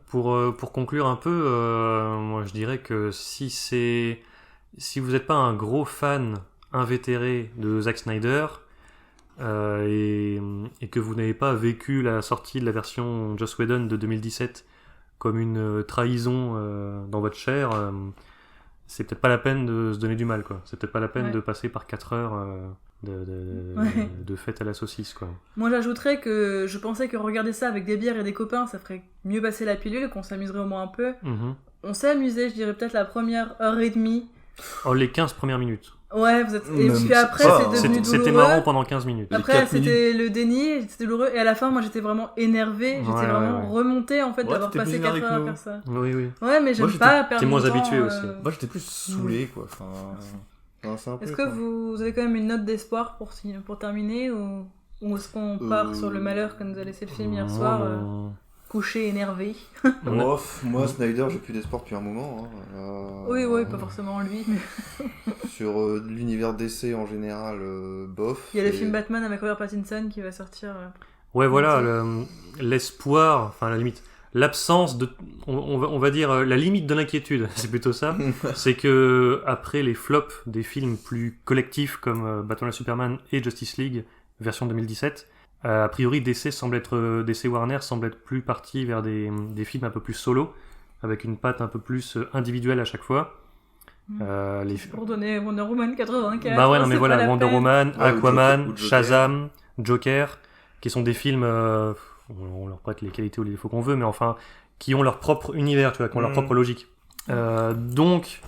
S8: Pour conclure un peu, moi je dirais que si vous n'êtes pas un gros fan invétéré de Zack Snyder, et que vous n'avez pas vécu la sortie de la version Joss Whedon de 2017 comme une trahison dans votre chair, c'est peut-être pas la peine de se donner du mal, quoi. C'est peut-être pas la peine de passer par 4 heures de fête à la saucisse, quoi.
S6: Moi j'ajouterais que je pensais que regarder ça avec des bières et des copains, ça ferait mieux passer la pilule, qu'on s'amuserait au moins un peu. On s'est amusé, je dirais peut-être la première heure et demie.
S8: Oh, les 15 premières minutes.
S6: Ouais, et puis après c'est devenu douloureux.
S8: C'était marrant pendant 15 minutes.
S6: Après c'était le déni, c'était douloureux, et à la fin moi j'étais vraiment énervée, j'étais vraiment remontée en fait d'avoir passé 4 heures à faire ça.
S8: Oui.
S6: Ouais, mais j'aime pas perdre
S8: mon temps. T'es moins
S6: habitué
S8: habitué aussi.
S9: Moi j'étais plus saoulé, quoi.
S6: Est-ce que vous avez quand même une note d'espoir pour terminer, ou est-ce qu'on part sur le malheur que nous a laissé le film hier soir, couché, énervé?
S9: Moi, Snyder, j'ai plus d'espoir depuis un moment.
S6: Oui, pas forcément lui, mais...
S9: Sur l'univers DC en général, bof.
S6: Il y a le film Batman avec Robert Pattinson qui va sortir.
S8: Ouais, voilà, l'espoir, enfin la limite, l'absence de... On va dire la limite de l'inquiétude, c'est plutôt ça. C'est que après les flops des films plus collectifs comme Batman et Superman et Justice League, version 2017... a priori, DC Warner semble être plus parti vers des films un peu plus solo, avec une patte un peu plus individuelle à chaque fois.
S6: Pour donner Wonder Woman 84.
S8: Bah ouais, non mais voilà, Wonder Woman, Aquaman, Shazam, Joker, qui sont des films on leur prête les qualités ou les défauts qu'on veut, mais enfin, qui ont leur propre univers, tu vois, qui ont leur propre logique. Donc,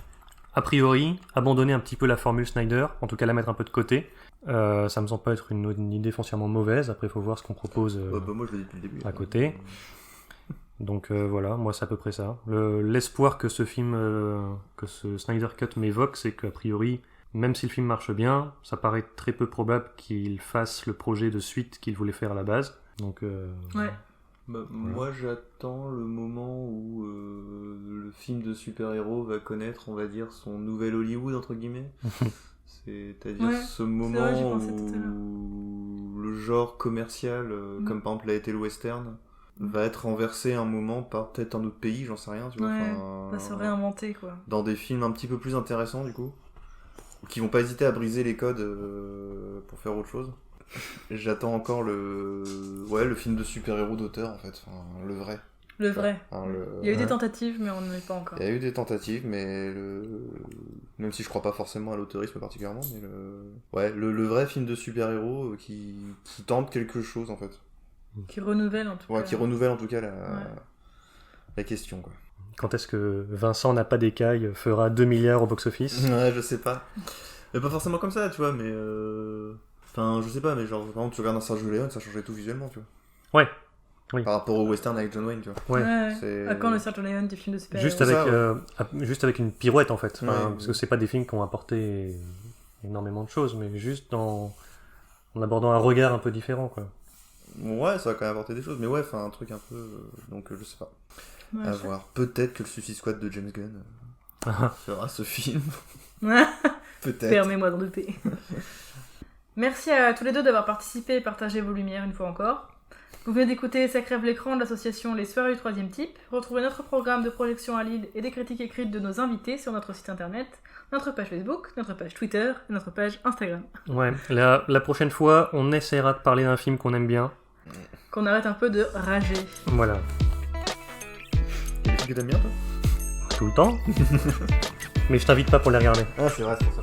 S8: a priori, abandonner un petit peu la formule Snyder, en tout cas la mettre un peu de côté. Ça me semble pas être une idée foncièrement mauvaise. Après, il faut voir ce qu'on propose
S9: moi, je l'ai dit depuis le début.
S8: à côté. Donc voilà, moi c'est à peu près ça. L'espoir que ce film, que ce Snyder Cut m'évoque, c'est qu'a priori, même si le film marche bien, ça paraît très peu probable qu'il fasse le projet de suite qu'il voulait faire à la base. Donc
S6: Ouais.
S9: Moi, j'attends le moment où le film de super-héros va connaître, on va dire, son nouvel Hollywood, entre guillemets. C'est-à-dire ce moment
S6: vrai, j'y pensais tout à l'heure.
S9: où le genre commercial, comme par exemple l'a été le western, va être renversé un moment par peut-être un autre pays, j'en sais rien, tu vois.
S6: Va se réinventer, quoi.
S9: Dans des films un petit peu plus intéressants, du coup, qui vont pas hésiter à briser les codes pour faire autre chose. J'attends encore le film de super-héros d'auteur, en fait, le vrai.
S6: Le vrai. Il y a eu des
S9: Ouais.
S6: tentatives, mais on n'en est pas encore.
S9: Il y a eu des tentatives, mais même si je crois pas forcément à l'autorisme particulièrement, mais le vrai film de super-héros qui tente quelque chose, en fait.
S6: Qui renouvelle, en tout cas.
S9: Qui renouvelle en tout cas la question, quoi.
S8: quand est-ce que Vincent n'a pas d'écailles fera 2 milliards au box-office?
S9: Ouais, je sais pas. Mais pas forcément comme ça, tu vois, mais enfin, je sais pas, mais genre, par exemple, tu regardes un Sergio Leone, ça changerait tout visuellement, tu vois.
S8: Ouais. Oui.
S9: Par rapport au western avec John Wayne, tu vois.
S6: Ouais.
S9: C'est...
S6: À quand le Sergio Leone des films de super-héros?
S8: Juste avec une pirouette, en fait. Enfin,
S9: Ouais.
S8: parce que c'est pas des films qui ont apporté énormément de choses, mais juste en abordant un regard un peu différent, quoi.
S9: Ouais, ça va quand même apporter des choses, mais ouais, enfin, un truc un peu... donc, je sais pas.
S6: Ouais,
S9: À voir. Peut-être que le Suicide Squad de James Gunn fera ce film. Peut-être.
S6: Permets-moi d'en douter. Merci à tous les deux d'avoir participé et partagé vos lumières une fois encore. Vous venez d'écouter Ça crève l'écran de l'association Les Soirées du Troisième Type. Retrouvez notre programme de projection à Lille et des critiques écrites de nos invités sur notre site internet, notre page Facebook, notre page Twitter et notre page Instagram.
S8: Ouais, la prochaine fois, on essaiera de parler d'un film qu'on aime bien.
S6: Qu'on arrête un peu de rager.
S8: Voilà.
S9: Il y a des films que t'aimes bien, toi?
S8: Tout le temps. Mais je t'invite pas pour les regarder.
S9: Ah, c'est vrai, c'est pour ça.